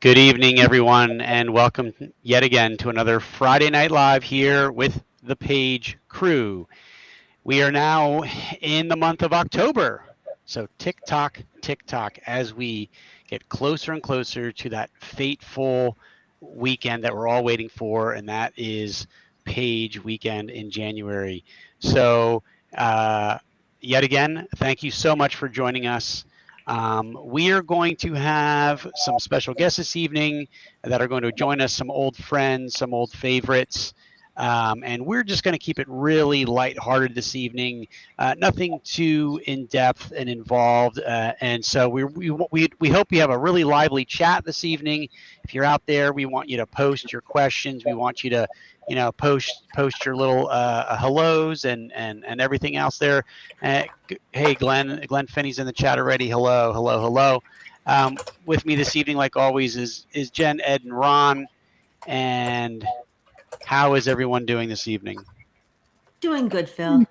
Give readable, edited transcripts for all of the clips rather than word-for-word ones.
Good evening, everyone, and welcome yet again to another Friday Night Live here with the Page crew. We are now in the month of October. So tick tock, as we get closer and closer to that fateful weekend that we're all waiting for, and that is Page weekend in January. So, yet again, thank you so much for joining us. We are going to have some special guests this evening that are going to join us, some old friends, some old favorites. And we're just going to keep it really lighthearted this evening, nothing too in depth and involved. And so we hope you have a really lively chat this evening. If you're out there, we want you to post your questions. We want you to, post your little hellos and everything else there. Hey, Glenn Finney's in the chat already. Hello. With me this evening, like always, is Jenn, Ed, and Ron. And how is everyone doing this evening? Doing good, Phil.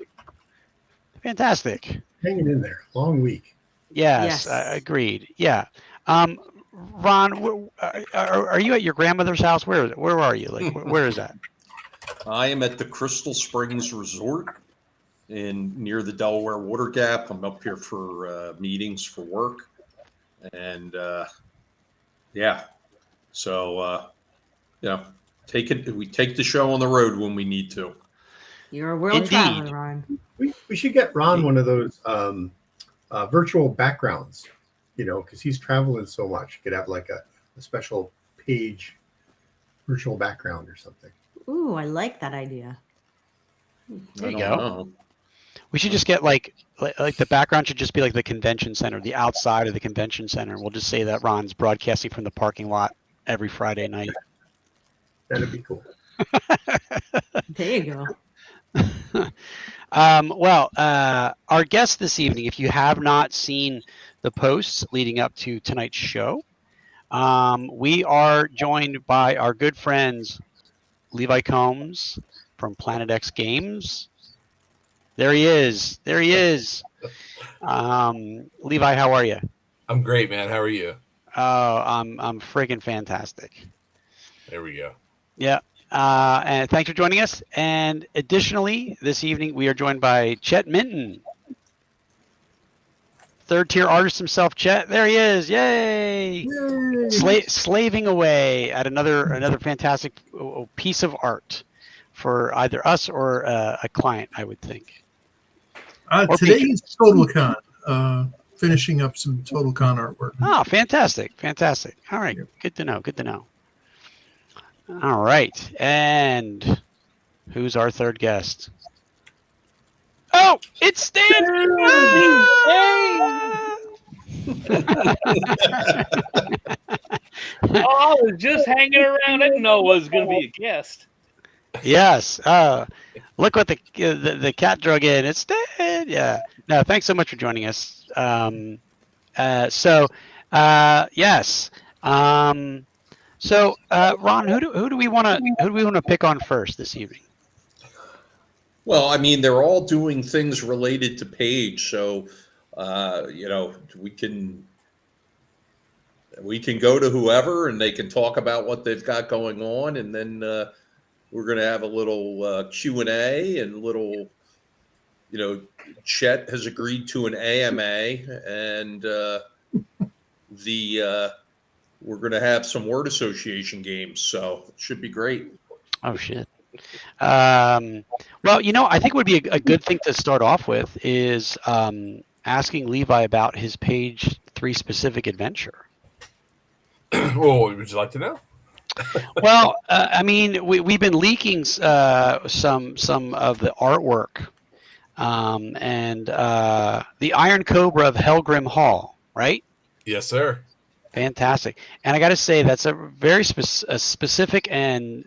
Fantastic. Hanging in there. Long week. Yes. Agreed. Yeah. Ron, are you at your grandmother's house? Where are you? Like, where is that? I am at the Crystal Springs Resort near the Delaware Water Gap. I'm up here for meetings for work. And yeah. So, we take the show on the road when we need to. You're a world traveler, Ron. We should get Ron one of those virtual backgrounds, because he's traveling so much. You could have like a special Page virtual background or something. Ooh, I like that idea. There you go. We should just get like the background should just be like the convention center, the outside of the convention center. We'll just say that Ron's broadcasting from the parking lot every Friday night. That'd be cool. There you go. Our guest this evening, if you have not seen the posts leading up to tonight's show, we are joined by our good friends Levi Combs from Planet X Games. There he is. Levi, how are you? I'm great, man. How are you? Oh, I'm friggin' fantastic. There we go. Yeah. And thanks for joining us. And additionally, this evening we are joined by Chet Minton, third tier artist himself. Chet, there he is! Yay! Slaving away at another fantastic piece of art for either us or a client, I would think. Today is TotalCon. Finishing up some TotalCon artwork. Oh, fantastic! All right, good to know. All right, and who's our third guest? Oh, it's Stan! I was just hanging around. I didn't know I was going to be a guest. Yes. Look what the cat drug in. It's Stan. Yeah. No, thanks so much for joining us. Yes. So, Ron, who do we want to pick on first this evening? Well, I mean, they're all doing things related to Page, so we can go to whoever and they can talk about what they've got going on, and then we're going to have a little Q&A and little, Chet has agreed to an AMA, and we're going to have some word association games, so it should be great. Oh, shit. Well, I think it would be a good thing to start off with is asking Levi about his Page 3 specific adventure. Well, would you like to know? Well, I mean, we've been leaking some of the artwork, and the Iron Cobra of Helgrim Hall, right? Yes, sir. Fantastic. And I got to say, that's a very specific and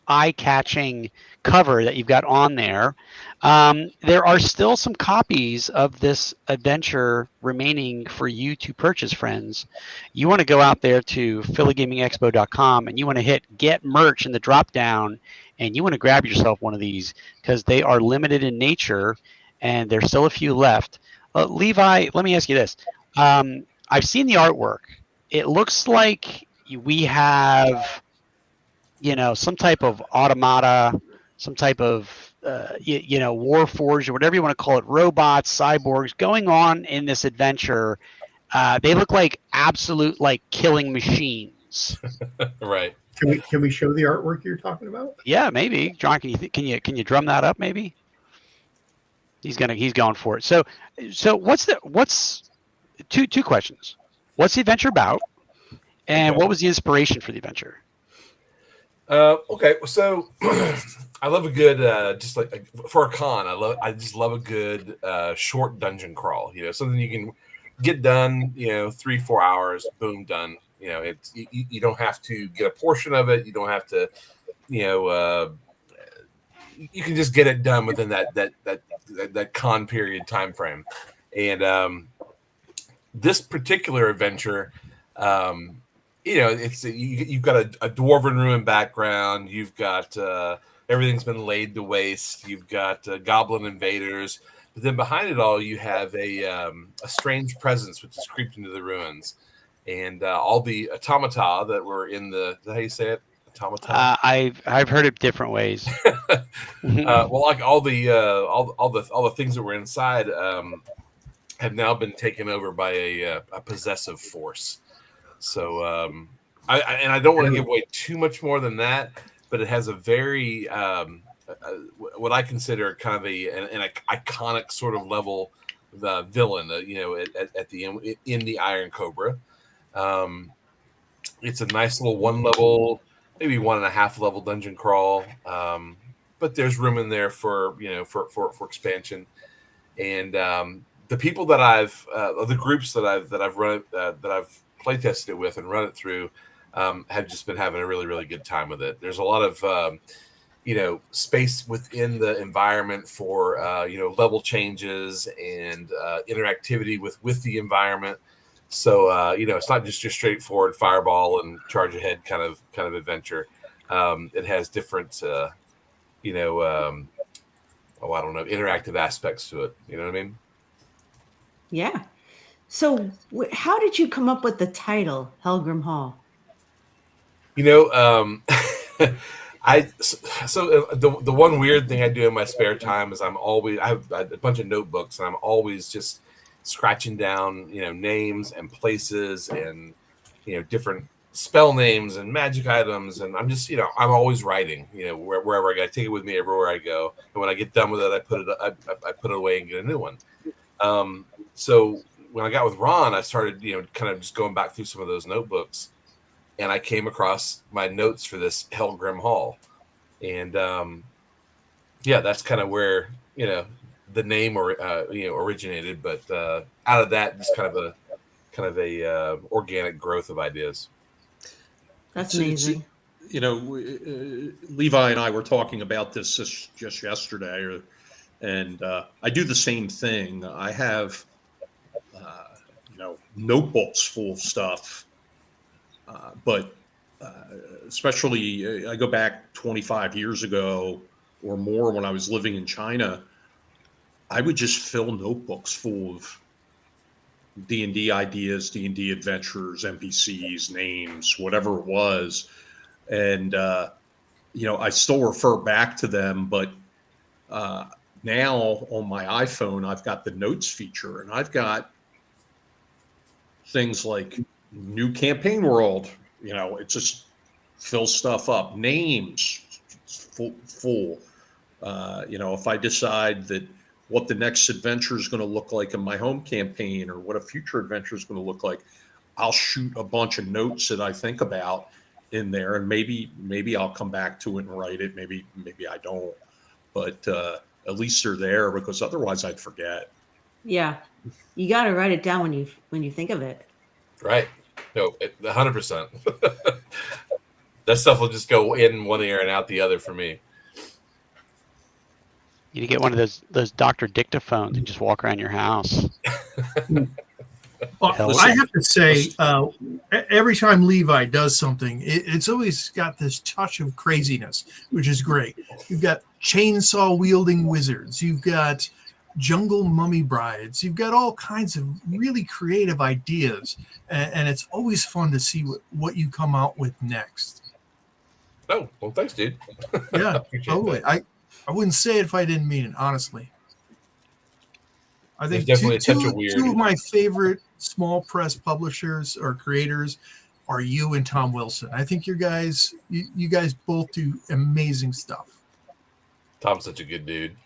eye-catching cover that you've got on there. There are still some copies of this adventure remaining for you to purchase, friends. You want to go out there to phillygamingexpo.com and you want to hit Get Merch in the drop-down, and you want to grab yourself one of these because they are limited in nature and there's still a few left. Levi, let me ask you this. I've seen the artwork. It looks like we have, some type of automata, some type of, Warforged or whatever you want to call it, robots, cyborgs going on in this adventure. They look like absolute killing machines. Right. Can we show the artwork you're talking about? Yeah, maybe. John, can you drum that up? Maybe he's going for it. So what's two questions? What's the adventure about, and what was the inspiration for the adventure? Okay, so I love a good just like for a con. I just love a good short dungeon crawl. Something you can get done. 3-4 hours, boom, done. It's you don't have to get a portion of it. You don't have to, you can just get it done within that con period time frame. And this particular adventure, it's you've got a dwarven ruin background. You've got everything's been laid to waste. You've got goblin invaders, but then behind it all, you have a strange presence which has creeped into the ruins. And all the automata that were in how you say it? Automata. I've heard it different ways. Well, like all the things that were inside have now been taken over by a possessive force. So I don't want to give away too much more than that, but it has a very what I consider kind of an iconic sort of level villain. At the end in the Iron Cobra. It's a nice little 1 level, maybe 1.5 level dungeon crawl, but there's room in there for for expansion. And the people that the groups that I've run that I've play tested it with and run it through have just been having a really, really good time with it. There's a lot of space within the environment for level changes and interactivity with the environment. So it's not just your straightforward fireball and charge ahead kind of adventure. It has different I don't know, interactive aspects to it. You know what I mean? Yeah. So how did you come up with the title Helgrim Hall? The one weird thing I do in my spare time is I have a bunch of notebooks, and I'm always just scratching down names and places and different spell names and magic items, and I'm just I'm always writing wherever I go. I take it with me everywhere I go, and when I get done with it, I put it away and get a new one. So when I got with Ron, I started kind of just going back through some of those notebooks, and I came across my notes for this Helgrim Hall, and that's kind of where the name originated. But out of that, just kind of a organic growth of ideas. That's amazing. Levi and I were talking about this just yesterday, and I do the same thing. I have notebooks full of stuff. But especially, I go back 25 years ago or more when I was living in China, I would just fill notebooks full of D&D ideas, D&D adventures, NPCs, names, whatever it was. And, I still refer back to them, but now on my iPhone, I've got the notes feature, and I've got things like new campaign world, it just fills stuff up. Names full. If I decide that what the next adventure is going to look like in my home campaign or what a future adventure is going to look like, I'll shoot a bunch of notes that I think about in there, and maybe I'll come back to it and write it. Maybe I don't, but at least they're there, because otherwise I'd forget. Yeah, you got to write it down when you think of it. Right. No, 100%. That stuff will just go in one ear and out the other for me. You get one of those Dr. Dictaphones and just walk around your house. Well, I have to say, every time Levi does something, it's always got this touch of craziness, which is great. You've got chainsaw wielding wizards. You've got jungle mummy brides. You've got all kinds of really creative ideas, and it's always fun to see what you come out with next. Oh, well, thanks, dude. Yeah, Appreciate totally. that. I wouldn't say it if I didn't mean it, honestly. I There's think definitely such a weird. two of my favorite small press publishers or creators are you and Tom Wilson. I think you guys both do amazing stuff. Tom's such a good dude.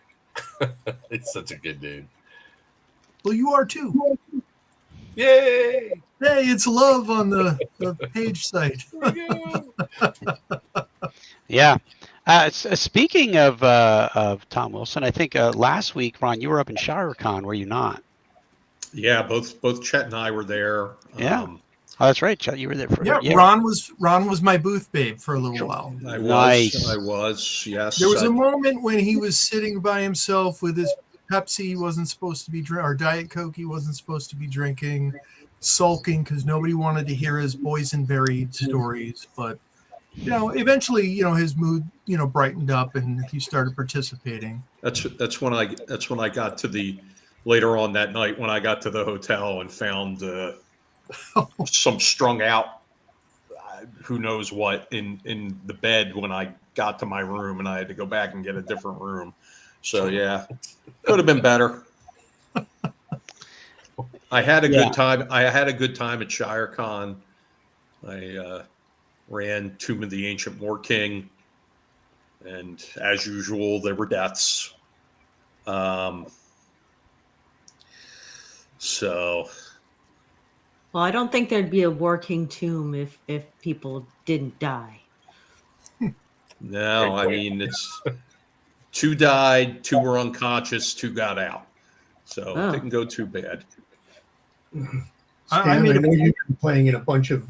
It's such a good dude. Well, you are too. Yay! Hey, it's love on the page site. Yeah. Speaking of Tom Wilson, I think last week, Ron, you were up in ShireCon, were you not? Yeah, both Chet and I were there. Yeah. Oh, that's right, Chet. You were there for Yeah, Ron was my booth babe for a little while. I Nice. was, yes. There was a moment when he was sitting by himself with his Pepsi he wasn't supposed to be drinking, or Diet Coke he wasn't supposed to be drinking, sulking because nobody wanted to hear his boysenberry stories. But eventually, his mood, brightened up and he started participating. That's when I got to the later on that night when I got to the hotel and found some strung out, who knows what in the bed when I got to my room, and I had to go back and get a different room. So yeah, could have been better. I had a good time. I had a good time at ShireCon. I ran Tomb of the Ancient War King, and as usual, there were deaths. So. Well, I don't think there'd be a War King tomb if people didn't die. No, I mean, it's 2 died, 2 were unconscious, 2 got out. So it didn't go too bad. Stan, I know you've been playing in a bunch of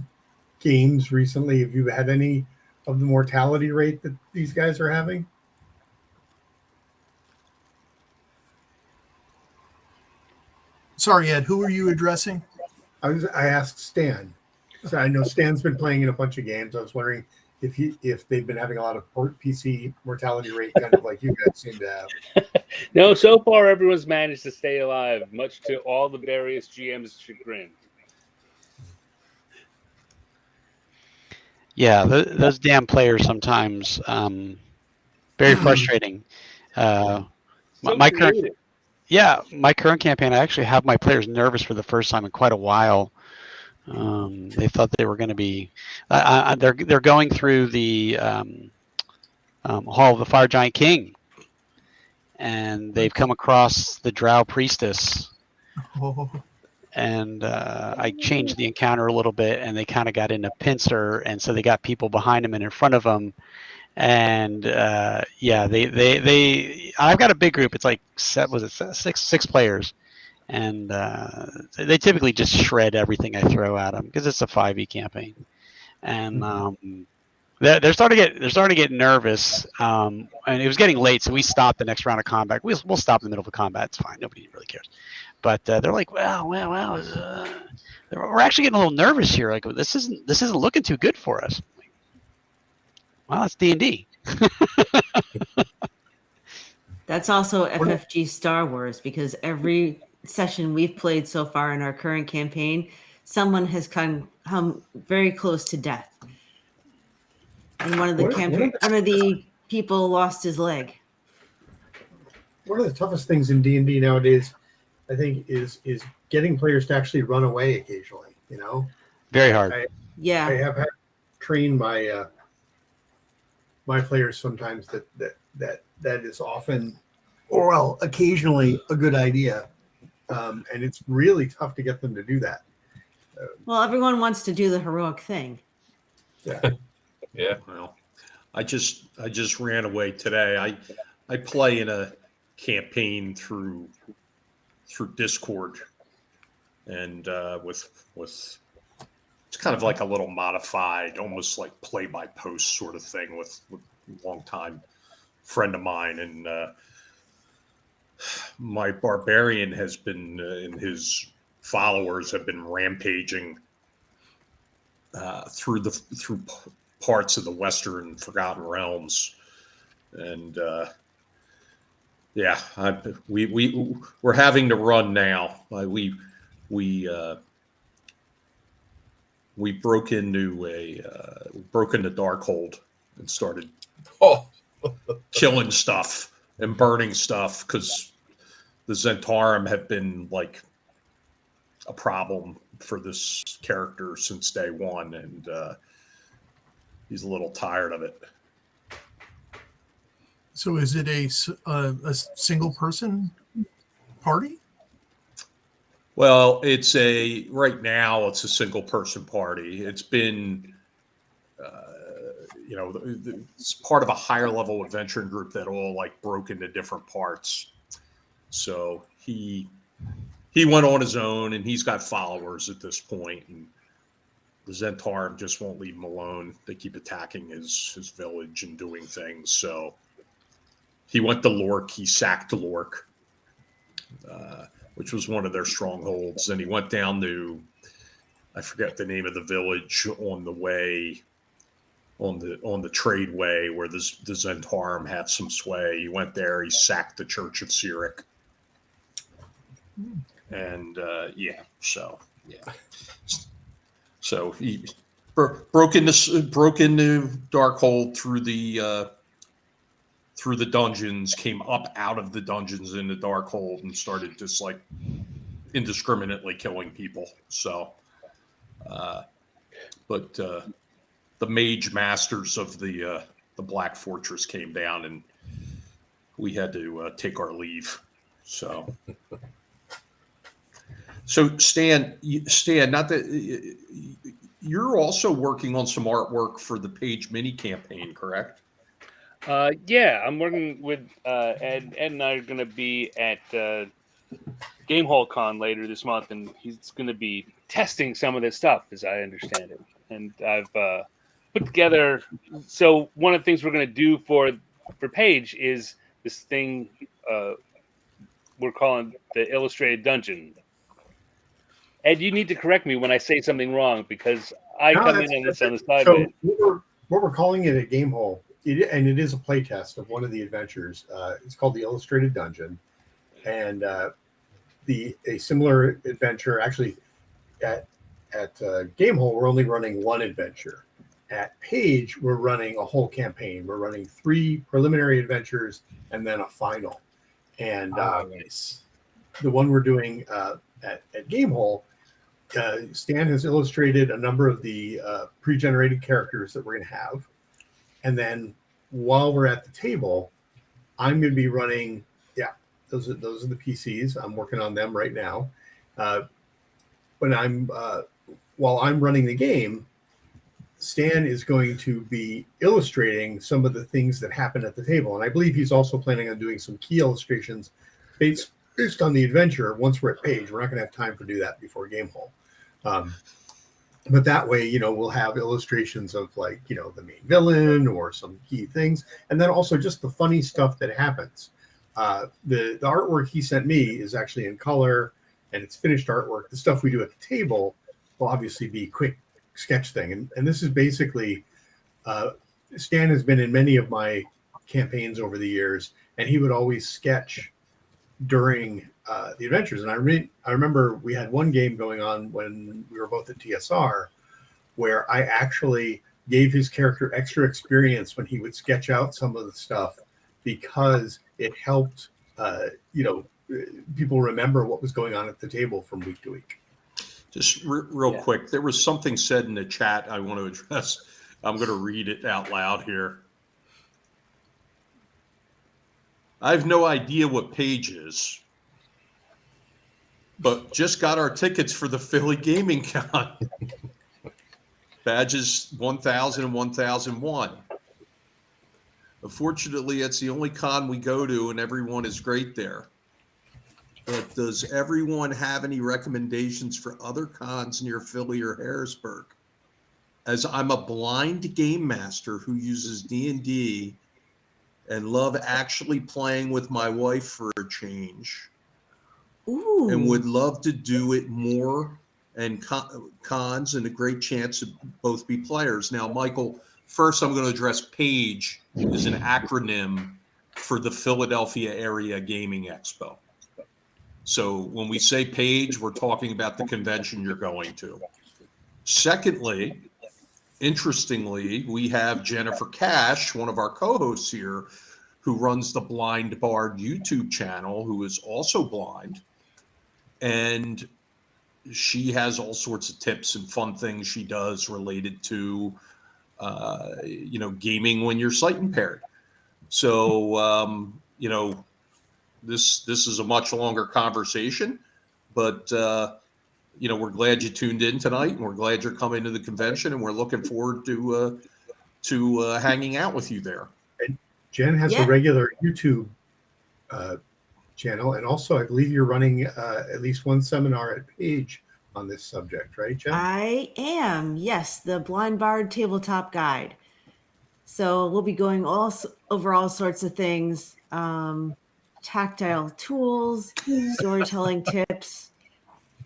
games recently. Have you had any of the mortality rate that these guys are having? Sorry, Ed, who are you addressing? I asked Stan. So I know Stan's been playing in a bunch of games. I was wondering if they've been having a lot of PC mortality rate, kind of like you guys seem to have. No, so far everyone's managed to stay alive, much to all the various GM's chagrin. Yeah, those damn players sometimes very frustrating. My current campaign, I actually have my players nervous for the first time in quite a while. They thought they were going to be. They're going through the Hall of the Fire Giant King, and they've come across the Drow Priestess. Oh. And I changed the encounter a little bit, and they kind of got into pincer, and so they got people behind them and in front of them. And I've got a big group. It's like six players, and they typically just shred everything I throw at them because it's a 5e campaign. And they're starting to get nervous. And it was getting late, so we stopped the next round of combat. We'll stop in the middle of a combat. It's fine. Nobody really cares. But they're like, wow. We're actually getting a little nervous here. Like this isn't looking too good for us. Well, it's D&D. That's also FFG Star Wars, because every session we've played so far in our current campaign, someone has come very close to death. And one of the people lost his leg. One of the toughest things in D&D nowadays, I think, is getting players to actually run away occasionally. Very hard. I have had to train my players sometimes that is often, or well, occasionally a good idea, and it's really tough to get them to do that. Well, everyone wants to do the heroic thing. Yeah. Yeah. Well, I just ran away today. I play in a campaign through Discord, and with it's kind of like a little modified, almost like play-by-post sort of thing with a longtime friend of mine, and my barbarian has been and his followers have been rampaging through parts of the Western Forgotten Realms, and Yeah, we're having to run now. We broke into Darkhold and started Oh, killing stuff and burning stuff because the Zentarum have been like a problem for this character since day one, and he's a little tired of it. So is it a single person party? Well, right now it's a single person party. It's been, it's part of a higher level adventuring group that all like broke into different parts. So he went on his own, and he's got followers at this point, and the Zentarum just won't leave him alone. They keep attacking his village and doing things. So he went to Lork. He sacked Lork, which was one of their strongholds. And he went down to, I forget the name of the village on the way, on the trade way where the Zentarum have some sway. He went there. He sacked the Church of Cyric. And so he broke into Darkhold through the dungeons, came up out of the dungeons into Darkhold, and started just like indiscriminately killing people. So, but the mage masters of the Black Fortress came down, and we had to take our leave. So. So Stan, not that you're also working on some artwork for the Page mini campaign, correct? Yeah, I'm working with Ed. Ed and I are going to be at Game Hall Con later this month, and he's going to be testing some of this stuff, as I understand it. And I've put together. So one of the things we're going to do for Page is this thing we're calling the Illustrated Dungeon. Ed, you need to correct me when I say something wrong, because I come in on this on the side. So what we're calling it at Game Hall, and it is a playtest of one of the adventures. It's called the Illustrated Dungeon, and a similar adventure. Actually, at Game Hall, we're only running one adventure. At Page, we're running a whole campaign. We're running 3 preliminary adventures and then a final. And nice. The one we're doing at Game Hall, Stan has illustrated a number of the pre-generated characters that we're going to have. And then while we're at the table, I'm going to be running, those are the PCs. I'm working on them right now. While I'm running the game, Stan is going to be illustrating some of the things that happen at the table. And I believe he's also planning on doing some key illustrations based on the adventure. Once we're at Page, we're not going to have time to do that before Game Hall. But that way, we'll have illustrations of the main villain or some key things. And then also just the funny stuff that happens. The artwork he sent me is actually in color, and it's finished artwork. The stuff we do at the table will obviously be quick sketch thing. And this is basically, Stan has been in many of my campaigns over the years, and he would always sketch during the adventures. And I remember we had one game going on when we were both at TSR where I actually gave his character extra experience when he would sketch out some of the stuff, because it helped people remember what was going on at the table from week to week. Just real quick, there was something said in the chat I want to address. I'm going to read it out loud here. I have no idea what Page is, but just got our tickets for the Philly Gaming Con. Badges 1000 and 1001. Unfortunately, it's the only con we go to, and everyone is great there. But does everyone have any recommendations for other cons near Philly or Harrisburg? As I'm a blind game master who uses D&D and love actually playing with my wife for a change. Ooh. And would love to do it more, and cons, and a great chance to both be players. Now, Michael, first I'm going to address PAGE is an acronym for the Philadelphia Area Gaming Expo. So when we say page, we're talking about the convention you're going to. Secondly, interestingly, we have Jennifer Cash, one of our co-hosts here, who runs the Blind Bard YouTube channel, who is also blind. And she has all sorts of tips and fun things she does related to, gaming when you're sight impaired. So, this is a much longer conversation, but, we're glad you tuned in tonight, and we're glad you're coming to the convention, and we're looking forward to hanging out with you there. Jen has a regular YouTube channel, and also I believe you're running at least one seminar at Page on this subject, right, Jen? I am, yes, the Blind Bard Tabletop Guide. So we'll be going over all sorts of things, tactile tools, storytelling tips,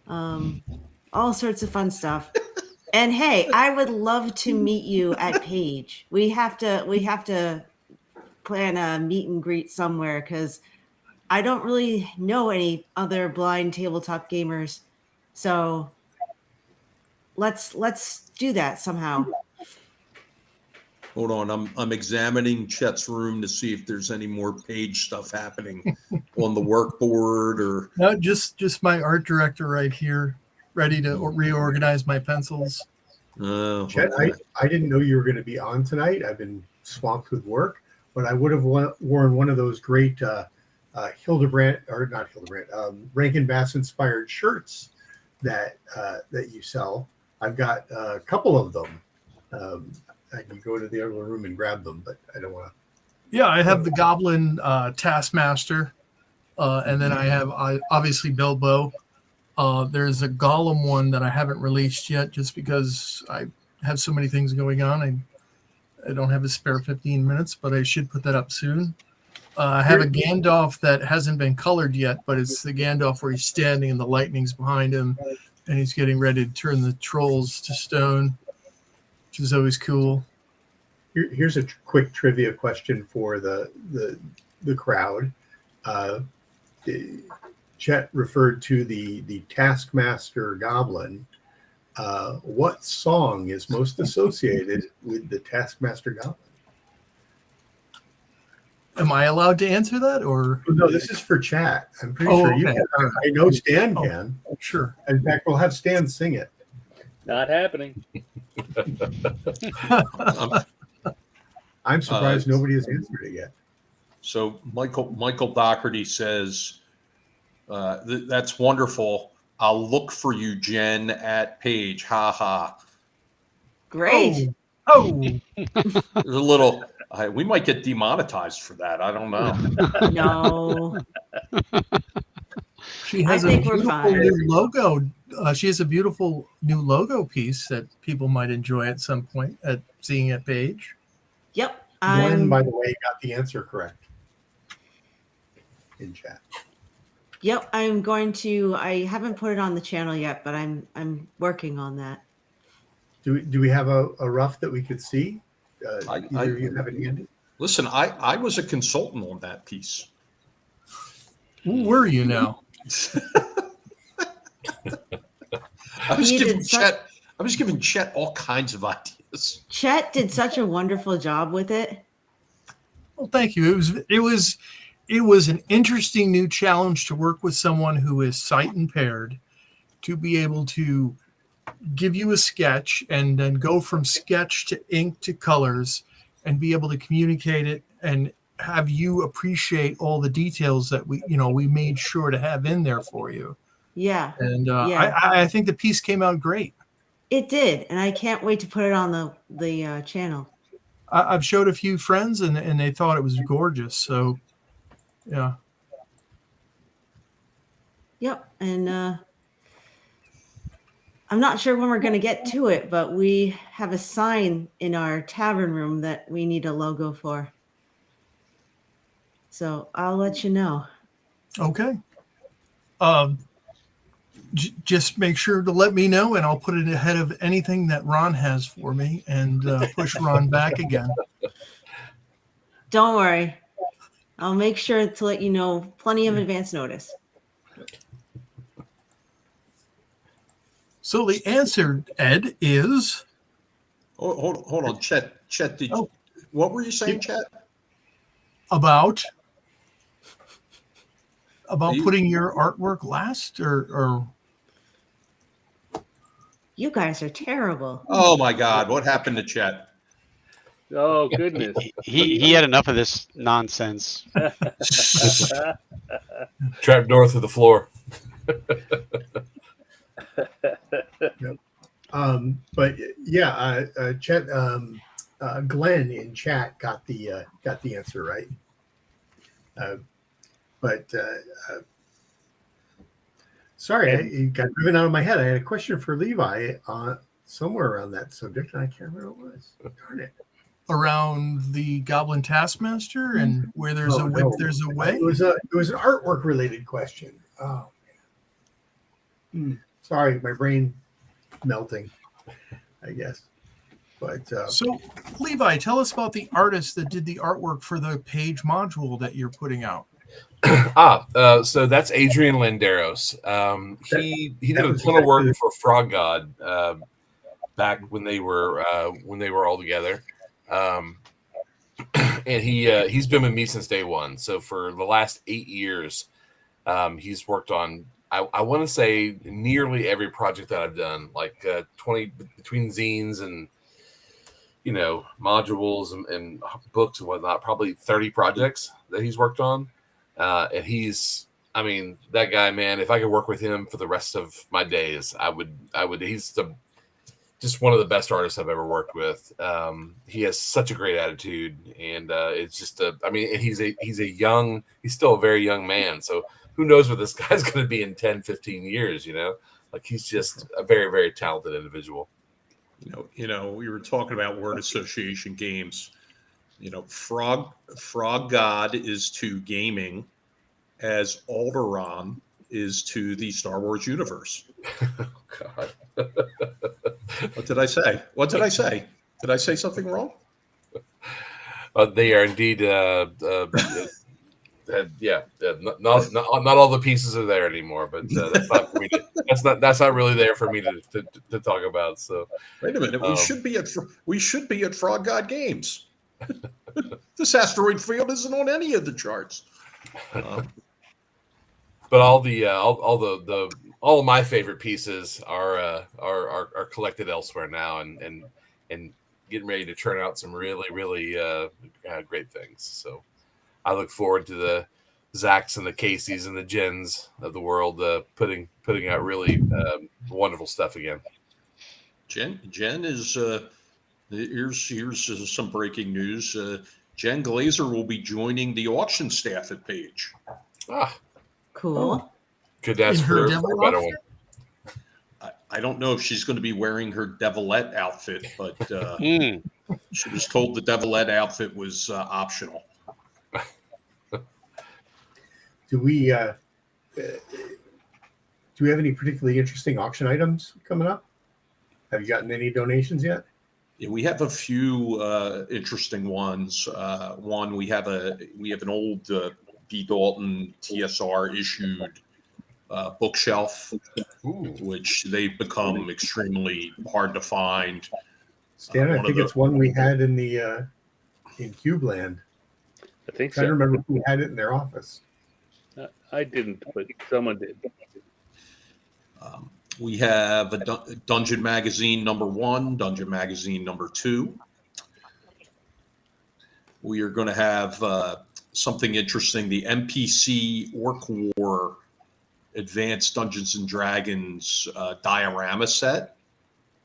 all sorts of fun stuff. And hey, I would love to meet you at Page. We have to plan a meet and greet somewhere, because I don't really know any other blind tabletop gamers. So let's do that somehow. Hold on, I'm examining Chet's room to see if there's any more Page stuff happening on the workboard or. No, just my art director right here, ready to reorganize my pencils. Chet, I didn't know you were going to be on tonight. I've been swamped with work, but I would have worn one of those great Rankin Bass inspired shirts that you sell. I've got a couple of them. I can go to the other room and grab them, but I don't want to. Yeah, I have the Goblin Taskmaster, and then I have obviously Bilbo. There's a Gollum one that I haven't released yet, just because I have so many things going on. I don't have a spare 15 minutes, but I should put that up soon. I have a Gandalf that hasn't been colored yet, but it's the Gandalf where he's standing and the lightning's behind him, and he's getting ready to turn the trolls to stone, which is always cool. Here's a quick trivia question for the crowd. Chet referred to the Taskmaster Goblin. What song is most associated with the Taskmaster Goblin? Am I allowed to answer that, or no? This is for chat. I'm pretty sure you can. I know Stan can. Sure. In fact, we'll have Stan sing it. Not happening. I'm surprised nobody has answered it yet. So Michael Doherty says, "That's wonderful. I'll look for you, Jen, at Page. Ha ha." Great. Oh. There's a little. We might get demonetized for that. I don't know. No. She has I think we're fine. New logo. She has a beautiful new logo piece that people might enjoy at some point at seeing at Page. Yep. Glenn, by the way, got the answer correct in chat. Yep. I haven't put it on the channel yet, but I'm working on that. Do we have a rough that we could see? Either of you have it handy? Listen, I was a consultant on that piece. Who were you now? I was giving Chet all kinds of ideas. Chet did such a wonderful job with it. Well, thank you. It was an interesting new challenge to work with someone who is sight impaired, to be able to give you a sketch and then go from sketch to ink to colors and be able to communicate it and have you appreciate all the details that we made sure to have in there for you. Yeah. And I think the piece came out great. It did. And I can't wait to put it on the channel. I've showed a few friends and they thought it was gorgeous. So, yeah. Yep. And I'm not sure when we're going to get to it, but we have a sign in our tavern room that we need a logo for. So I'll let you know. Okay. Just make sure to let me know, and I'll put it ahead of anything that Ron has for me and push Ron back again. Don't worry. I'll make sure to let you know plenty of advance notice. So the answer, Ed, is Hold on, Chet. Oh. What were you saying, Chet? about You- putting your artwork last, or You guys are terrible. Oh my God, what happened to Chet? Oh goodness. He had enough of this nonsense. Trap door through the floor. But yeah, Chet, Glenn in chat got the answer right. But sorry, it got driven out of my head. I had a question for Levi somewhere around that subject, and I can't remember what it was. Darn it! around the Goblin Taskmaster and where there's a whip, No. there's a way? It was an artwork related question. Oh man. Sorry, my brain melting, I guess. But So, Levi, tell us about the artist that did the artwork for the page module that you're putting out. So that's Adrian Landeros. He did a ton of work for Frog God back when they were all together, and he's been with me since day one. So for the last 8 years, he's worked on I want to say nearly every project that I've done, like 20 between zines and modules and books and whatnot, probably 30 projects that he's worked on. And that guy, man, if I could work with him for the rest of my days, I would. He's just one of the best artists I've ever worked with. He has such a great attitude, and it's just he's still a very young man. So who knows what this guy's going to be in 10, 15 years, like he's just a very, very talented individual. We were talking about word association games. Frog God is to gaming as Alderaan is to the Star Wars universe. Oh, God. What did I say? Did I say something wrong? They are indeed. Not all the pieces are there anymore, but that's not for me. That's not really there for me to talk about. So wait a minute, we should be at Frog God Games. This asteroid field isn't on any of the charts. But all of my favorite pieces are collected elsewhere now, and getting ready to turn out some really, really great things. So I look forward to the Zachs and the Caseys and the Jens of the world putting out really wonderful stuff again. Jen is here's some breaking news. Jen Glazer will be joining the auction staff at Page. Cool. Could ask for a better one. I don't know if she's going to be wearing her Devilette outfit, but she was told the Devilette outfit was optional. do we have any particularly interesting auction items coming up? Have you gotten any donations yet? Yeah, we have a few interesting ones. One, we have an old B. Dalton TSR issued bookshelf, which they've become extremely hard to find. Stan, I think it's one we had in the in Cubeland. I think I don't remember who had it in their office. I didn't, but someone did. We have a Dungeon Magazine #1, Dungeon Magazine #2. We are going to have something interesting, the NPC Orc War Advanced Dungeons and Dragons diorama set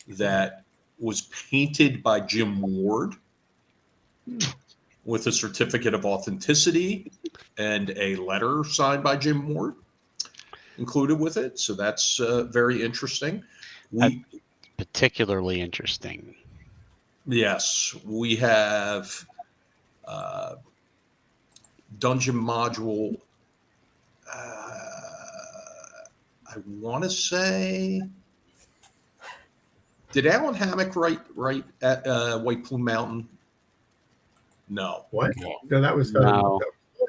that was painted by Jim Ward with a certificate of authenticity and a letter signed by Jim Ward included with it. So that's very interesting. Particularly interesting. Yes, we have dungeon module. I want to say, did Alan Hammock write at White Plume Mountain? No. What? No, that was No.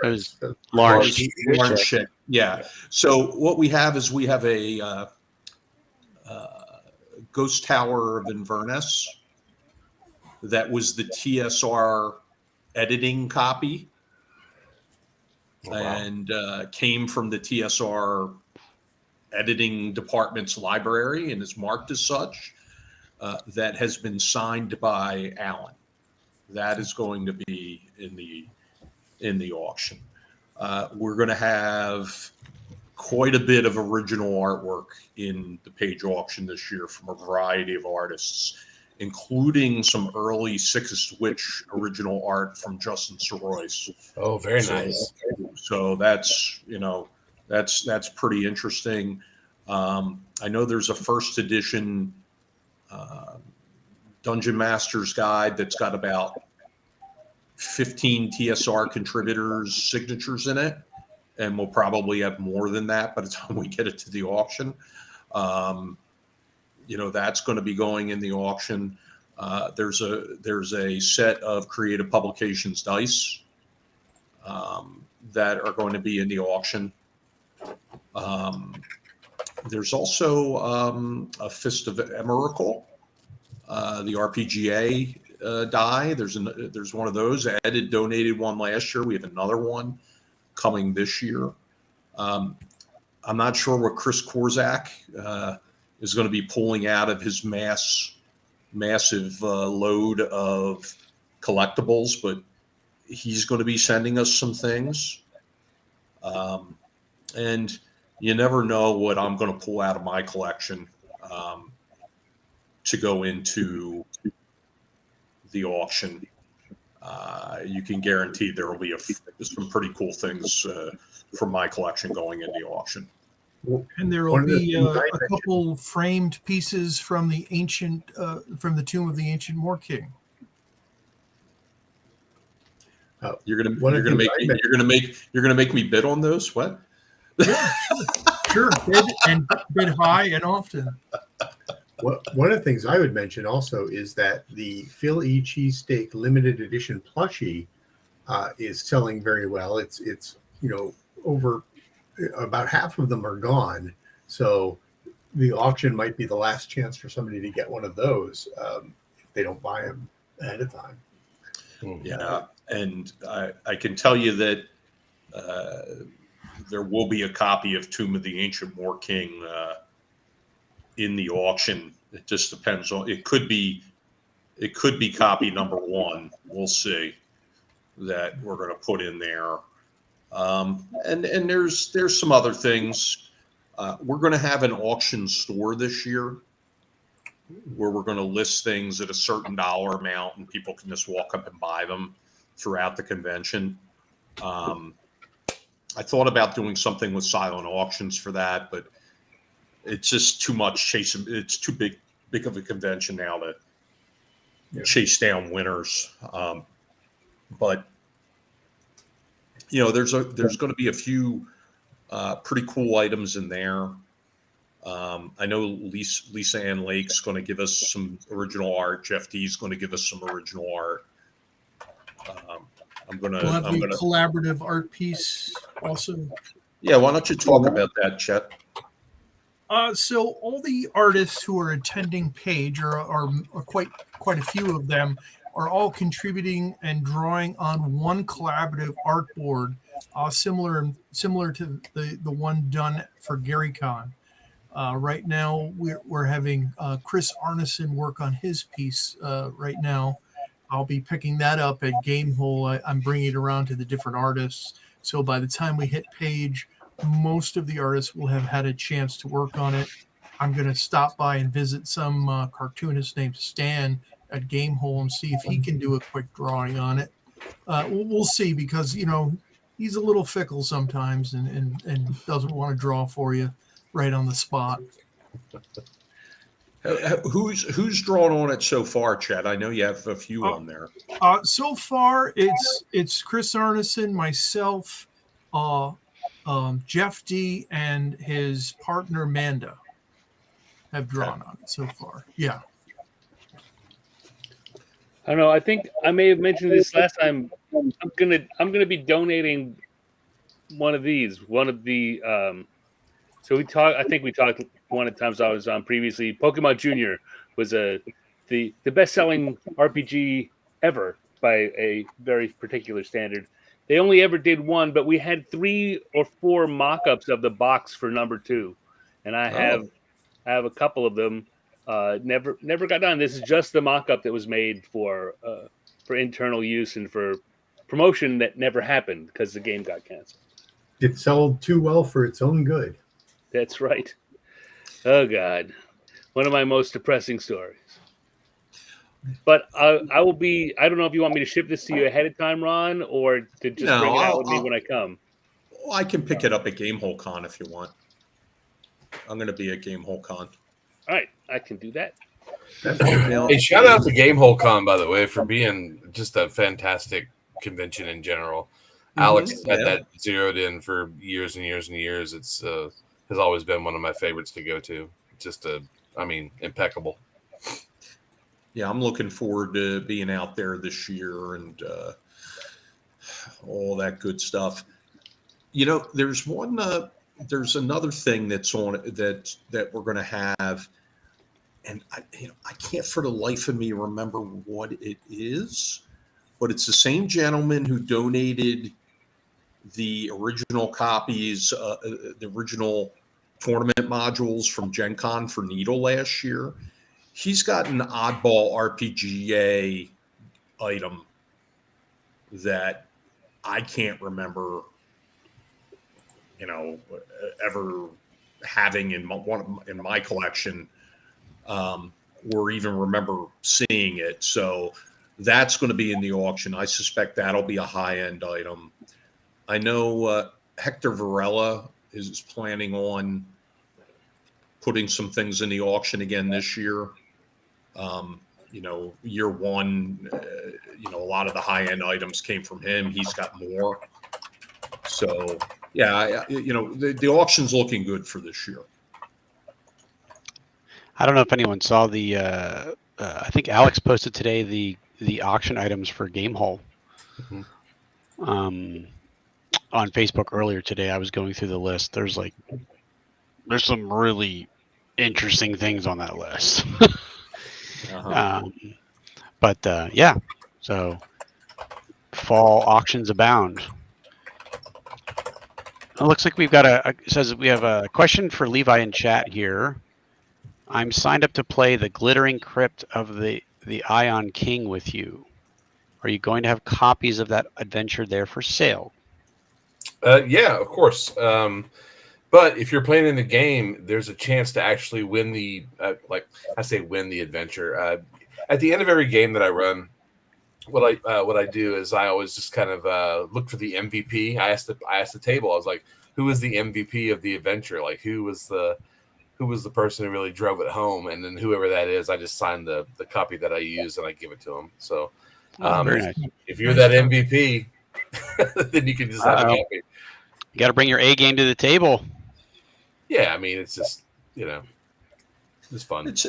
right. was So- Lawrence. Lawrence Schick. Yeah. So what we have is we have a Ghost Tower of Inverness that was the TSR editing copy Oh, wow. and came from the TSR editing department's library and is marked as such. That has been signed by Alan. That is going to be in the auction. We're going to have quite a bit of original artwork in the page auction this year from a variety of artists, including some early Sickest Witch original art from Justin Soroyce. Oh, very So- nice. So that's that's pretty interesting. I know there's a first edition Dungeon Master's Guide that's got about 15 TSR contributors' signatures in it, and we'll probably have more than that by the time we get it to the auction. That's going to be going in the auction. There's a set of Creative Publications dice that are going to be in the auction. There's also a Fist of Emrakul, the RPGA die. There's one of those. Ed had donated one last year. We have another one coming this year. I'm not sure what Chris Korzak is going to be pulling out of his massive load of collectibles, but he's going to be sending us some things. And you never know what I'm going to pull out of my collection to go into the auction. You can guarantee there will be some pretty cool things from my collection going in the auction. And there One will of the be things I a mentioned- couple framed pieces from the from the Tomb of the Ancient War King. You're gonna One of the things you're gonna make me bid on those? What? Yeah, sure. Bid high and often. One of the things I would mention also is that the Phil E. Cheesesteak limited edition plushie is selling very well. It's over about half of them are gone. So the auction might be the last chance for somebody to get one of those if they don't buy them ahead of time. Yeah, and I can tell you that there will be a copy of Tomb of the Ancient War King in the auction. It just depends on. It could be copy number one. We'll see that we're going to put in there. And there's some other things. We're going to have an auction store this year where we're going to list things at a certain dollar amount and people can just walk up and buy them throughout the convention. I thought about doing something with silent auctions for that, but it's just too much chasing. It's too big of a convention now to chase down winners. But there's going to be a few pretty cool items in there. I know Lisa Ann Lake's going to give us some original art. Jeff D's going to give us some original art. We'll have the collaborative art piece also. Yeah, why don't you talk about that, Chet? So all the artists who are attending Page, are quite a few of them, are all contributing and drawing on one collaborative art board, similar to the one done for GaryCon. Right now, we're having Chris Arneson work on his piece right now. I'll be picking that up at Gamehole. I'm bringing it around to the different artists. So by the time we hit Page, most of the artists will have had a chance to work on it. I'm going to stop by and visit some cartoonist named Stan at Gamehole and see if he can do a quick drawing on it. We'll see, because he's a little fickle sometimes and doesn't want to draw for you right on the spot. Who's drawn on it so far, Chad? I know you have a few on there. So far, it's Chris Arneson, myself, Jeff D, and his partner Manda have drawn on it so far. Yeah. I don't know. I think I may have mentioned this last time. I'm gonna be donating one of these. One of the so we talked. I think we talked one of the times I was on previously. Pokemon Junior was the best-selling RPG ever by a very particular standard. They only ever did one, but we had 3 or 4 mock-ups of the box for number 2, and I have a couple of them. Never got done. This is just the mock-up that was made for internal use and for promotion that never happened because the game got canceled. It sold too well for its own good. That's right. Oh God, one of my most depressing stories. But I will be. I don't know if you want me to ship this to you ahead of time, Ron, or to just No, bring it out with me when I come. I can pick it up at Gamehole Con if you want. I'm going to be at Gamehole Con. All right, I can do that. Hey, shout out to Gamehole Con, by the way, for being just a fantastic convention in general. Alex had that zeroed in for years and years and years. It's has always been one of my favorites to go to. Just impeccable. Yeah, I'm looking forward to being out there this year and all that good stuff. You know, there's another thing that's on that we're going to have, and I can't for the life of me remember what it is, but it's the same gentleman who donated the original copies, the original tournament modules from Gen Con for Needle last year. He's got an oddball RPGA item that I can't remember, ever having in my collection, or even remember seeing it. So that's going to be in the auction. I suspect that'll be a high-end item. I know Hector Varela is planning on putting some things in the auction again this year. Year one, a lot of the high-end items came from him. He's got more. So, yeah, the auction's looking good for this year. I don't know if anyone saw the. I think Alex posted today the auction items for Gamehole. On Facebook earlier today. I was going through the list. There's some really interesting things on that list. Yeah. So fall auctions abound. It looks like we've got it says we have a question for Levi in chat here. I'm signed up to play the Glittering Crypt of the Ion King with you. Are you going to have copies of that adventure there for sale? Yeah, of course. But if you're playing in the game, there's a chance to actually win the win the adventure. At the end of every game that I run, what I do is I always just kind of look for the MVP. I asked the table. I was like, who is the MVP of the adventure? Like, who was the person who really drove it home? And then whoever that is, I just sign the copy that I use and I give it to them. So Very nice. if you're that MVP, then you can just have a copy. You got to bring your A game to the table. Yeah, I mean, it's just it's fun. It's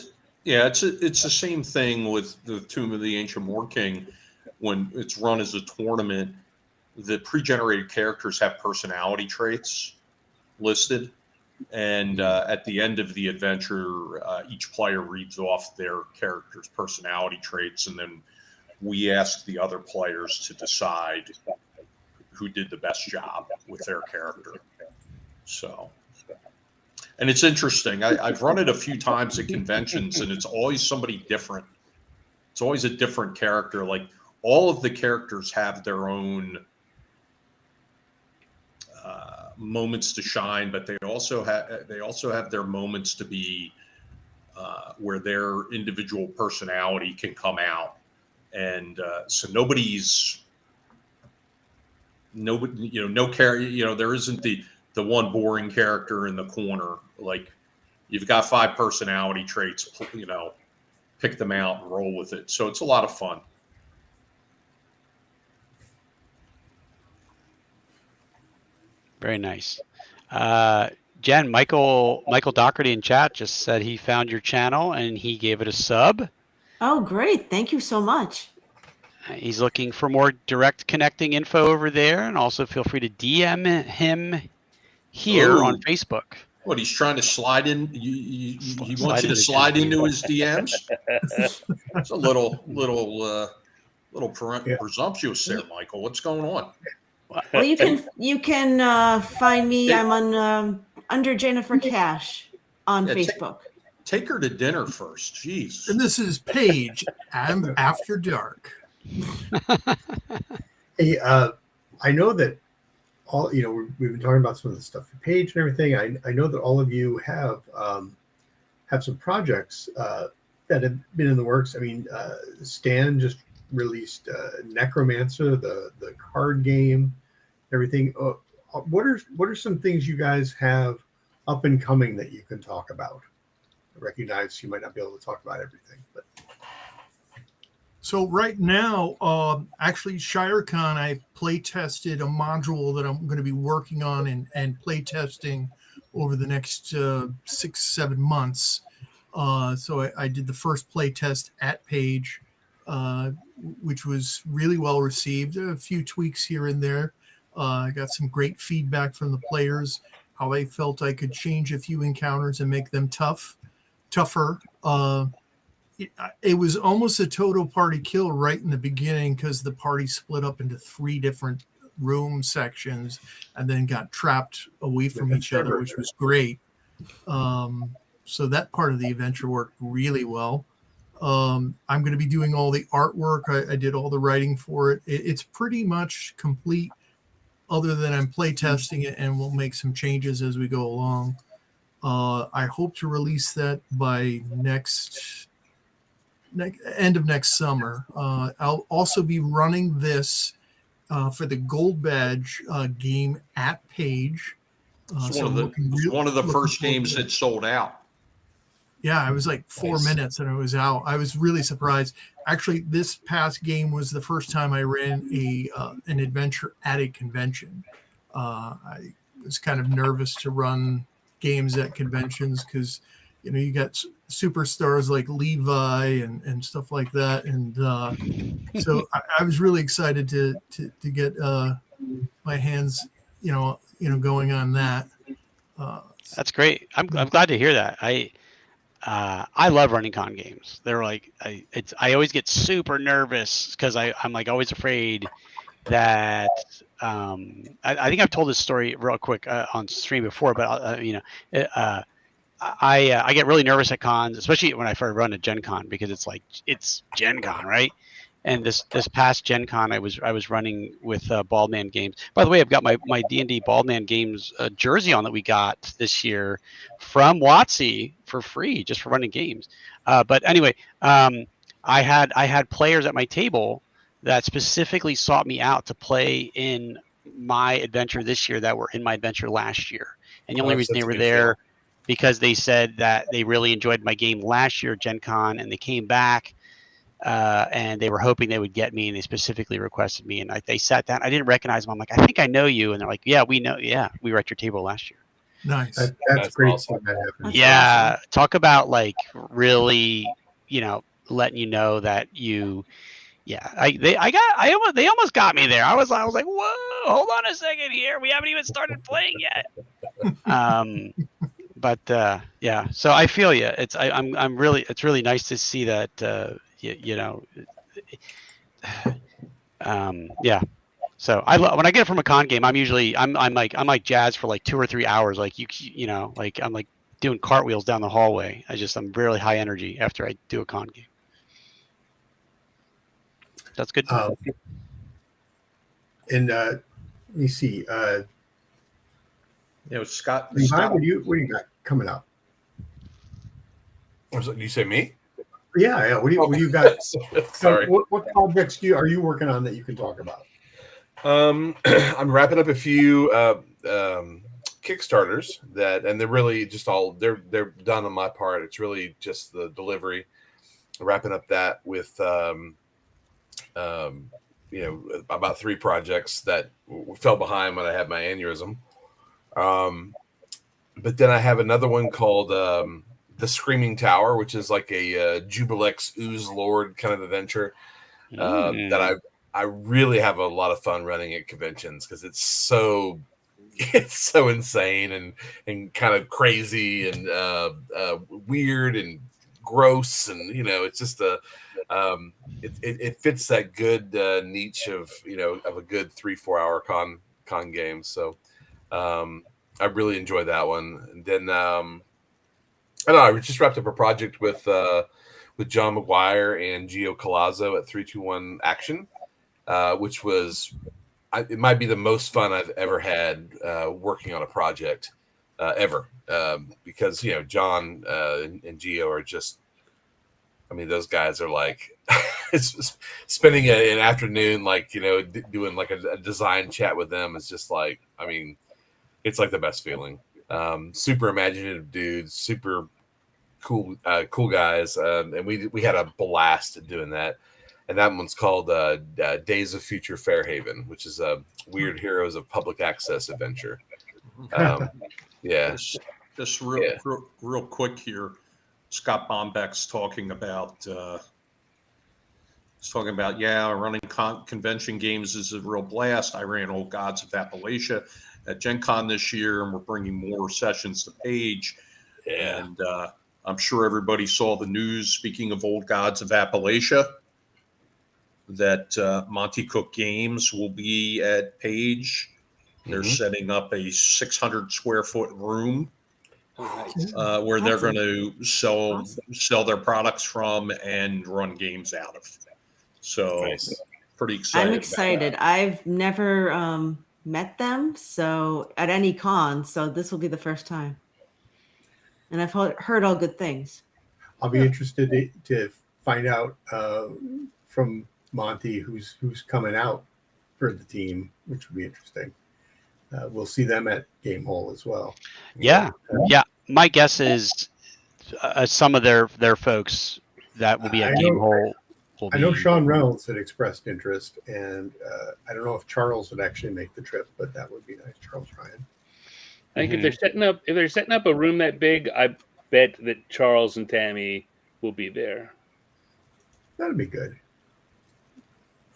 the same thing with the Tomb of the Ancient War King. When it's run as a tournament, the pre-generated characters have personality traits listed, and at the end of the adventure, each player reads off their character's personality traits, and then we ask the other players to decide who did the best job with their character. So, and it's interesting. I've run it a few times at conventions, and it's always somebody different. It's always a different character. Like, all of the characters have their own moments to shine, but they also have their moments to be where their individual personality can come out, and so no character. There isn't the one boring character in the corner. Like, you've got 5 personality traits. Pick them out and roll with it. So it's a lot of fun. Very nice. Jen, Michael Doherty in chat just said he found your channel and he gave it a sub. Oh, great. Thank you so much. He's looking for more direct connecting info over there, and also feel free to DM him here on Ooh. Facebook. What, he's trying to slide in? He Slide wants you to into slide Jenn's into his DMs? It's a little presumptuous there, Michael. What's going on? Well, you can find me. I'm on under Jennifer Cash on Yeah, Facebook. Take her to dinner first. Jeez. And this is Paige. I'm After Dark. Hey, I know that we've been talking about some of the stuff for Paige and everything. I know that all of you have some projects that have been in the works. I mean, Stan just released Necromancer, the card game, everything. What are some things you guys have up and coming that you can talk about? I recognize you might not be able to talk about everything, but. So right now, actually, ShireCon, I play tested a module that I'm going to be working on and play testing over the next 6-7 months. So I did the first play test at Page, which was really well received. A few tweaks here and there. I got some great feedback from the players, how I felt I could change a few encounters and make them tougher. It was almost a total party kill right in the beginning because the party split up into 3 different room sections and then got trapped away from each other, which was great. So that part of the adventure worked really well. I'm going to be doing all the artwork. I did all the writing for it. It's pretty much complete other than I'm play testing it, and we'll make some changes as we go along. I hope to release that by end of next summer. I'll also be running this for the Gold Badge game at Page. It's one of the first games that sold out. Yeah, it was like 4 minutes and it was out. I was really surprised. Actually, this past game was the first time I ran an adventure at a convention. I was kind of nervous to run games at conventions because you got superstars like Levi and stuff like that, and so I was really excited to get my hands going on that. That's great. I'm glad to hear that. I love running con games. They're like I always get super nervous because I'm like always afraid that I think I've told this story real quick on stream before, but I get really nervous at cons, especially when I first run a Gen Con, because it's Gen Con, right? And this past Gen Con, I was running with Baldman Games. By the way, I've got my D&D Baldman Games jersey on that we got this year from WotC for free, just for running games. But anyway, I had players at my table that specifically sought me out to play in my adventure this year that were in my adventure last year. And the only reason they were there because they said that they really enjoyed my game last year at Gen Con, and they came back and they were hoping they would get me, and they specifically requested me. And they sat down. I didn't recognize them. I'm like, I think I know you. And they're like, yeah, we know. Yeah, we were at your table last year. Nice. That's great. Awesome. Yeah. Awesome. Talk about like really, letting you know that you. Yeah, they almost got me there. I was like, whoa, hold on a second here. We haven't even started playing yet. But yeah, so I feel you. It's really nice to see that. Yeah. So when I get from a con game, I'm like jazz for like 2 or 3 hours. Like like I'm like doing cartwheels down the hallway. I'm really high energy after I do a con game. That's good. And let me see. Scott. Levi, what do you got coming up? Do you say me? Yeah. What do you got? Sorry. What projects are you working on that you can talk about? I'm wrapping up a few Kickstarters and they're really just they're done on my part. It's really just the delivery. Wrapping up that with about 3 projects that fell behind when I had my aneurysm. But then I have another one called The Screaming Tower, which is like a Jubilex Ooze Lord kind of adventure. that I really have a lot of fun running at conventions because it's so insane and kind of crazy and weird and gross, and it's just it fits that good niche of a good 3-4 hour con game. So I really enjoyed that one. And then I don't know, I just wrapped up a project with John McGuire and Gio Colazzo at 321 Action, which was it might be the most fun I've ever had working on a project ever, because John and Gio are just, I mean, those guys are like spending an afternoon doing like a design chat with them is just like, I mean, it's like the best feeling. Super imaginative dudes, super cool guys, and we had a blast doing that. And that one's called Days of Future Fairhaven, which is a Weird Heroes of Public Access adventure. Yeah. Just real quick here. Scott Bombeck's talking about running convention games is a real blast. I ran Old Gods of Appalachia at Gen Con this year, and we're bringing more sessions to Page. Yeah. And I'm sure everybody saw the news, speaking of Old Gods of Appalachia, that Monty Cook Games will be at Page. They're setting up a 600 square foot room where they're going to sell their products from and run games out of. So pretty excited. I'm excited. I've never met them at any con, so this will be the first time. And I've heard all good things. I'll be interested to find out from Monty who's coming out for the team, which will be interesting. We'll see them at Game Hall as well. Yeah. My guess is some of their folks that will be at Game Hall. I know Sean Reynolds had expressed interest, and I don't know if Charles would actually make the trip, but that would be nice. Charles Ryan. I think if they're setting up a room that big, I bet that Charles and Tammy will be there. That'd be good.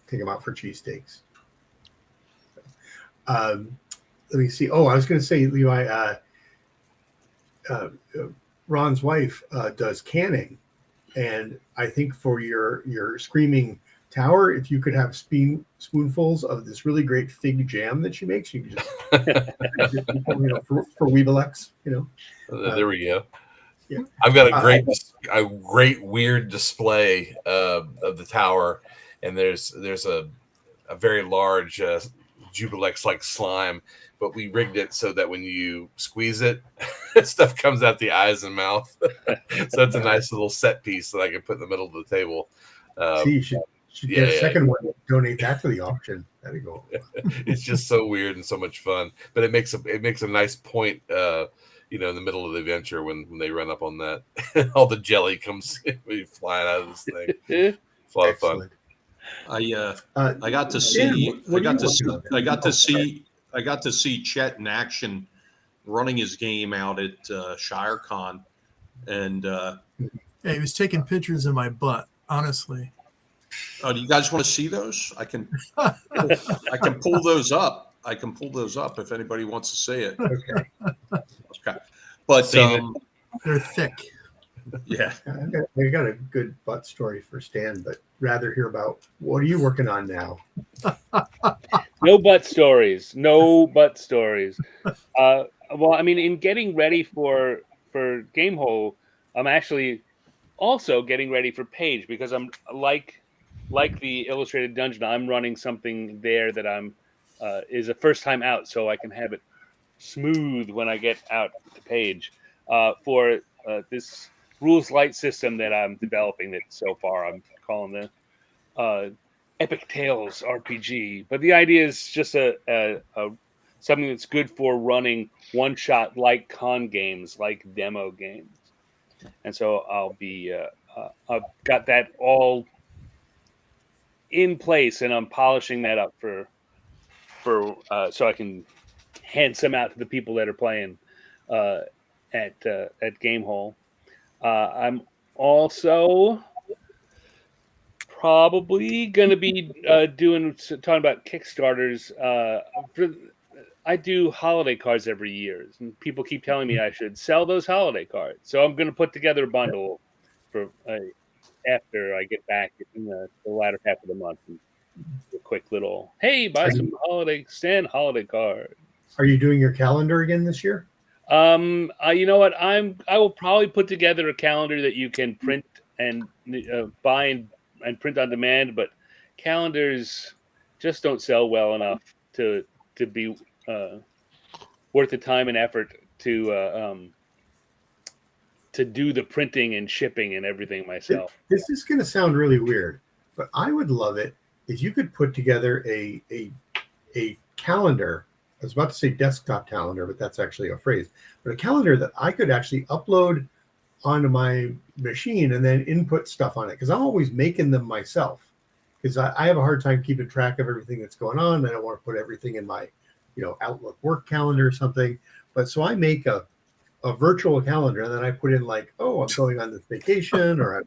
Take them out for cheesesteaks. Let me see. Oh, I was going to say, Levi, Ron's wife does canning, and I think for your Screaming Tower, if you could have spoonfuls of this really great fig jam that she makes, you could just for Weebelex, there we go. Yeah. I've got a great weird display of the tower, and there's a very large Jubilex like slime, but we rigged it so that when you squeeze it, stuff comes out the eyes and mouth. So it's a nice little set piece that I can put in the middle of the table. You should get a second one. Donate that to the auction. There you go. It's just so weird and so much fun, but it makes a nice point. In the middle of the adventure when they run up on that, all the jelly comes flying out of this thing. It's a lot of fun. I got to see Chet in action running his game out at ShireCon, and he was taking pictures of my butt. Honestly. Oh, do you guys want to see those? I can pull those up. I can pull those up if anybody wants to see it. Okay. But they're thick. Yeah. I got a good butt story for Stan, but rather hear about what are you working on now? No butt stories. Well, I mean, in getting ready for Game Hall, I'm actually also getting ready for Page because I'm like the Illustrated Dungeon. I'm running something there that I'm is a first time out, so I can have it smooth when I get out to Page for this rules light system that I'm developing. That so far I'm calling the Epic Tales RPG. But the idea is just a something that's good for running one shot like con games, like demo games. And so I'll be I've got that all in place, and I'm polishing that up for so I can hand some out to the people that are playing at Game Hall. I'm also probably going to be talking about Kickstarters. I do holiday cards every year, and people keep telling me I should sell those holiday cards. So I'm going to put together a bundle for after I get back in the latter half of the month. And a quick little, hey, buy some holiday cards. Are you doing your calendar again this year? You know what? I will probably put together a calendar that you can print and buy and print on demand, but calendars just don't sell well enough to be worth the time and effort to do the printing and shipping and everything myself. This is going to sound really weird, but I would love it if you could put together a calendar. I was about to say desktop calendar, but that's actually a phrase. But a calendar that I could actually upload onto my machine and then input stuff on it, because I'm always making them myself. Because I have a hard time keeping track of everything that's going on. I don't want to put everything in my, Outlook work calendar or something. But so I make a virtual calendar, and then I put in like, oh, I'm going on this vacation, or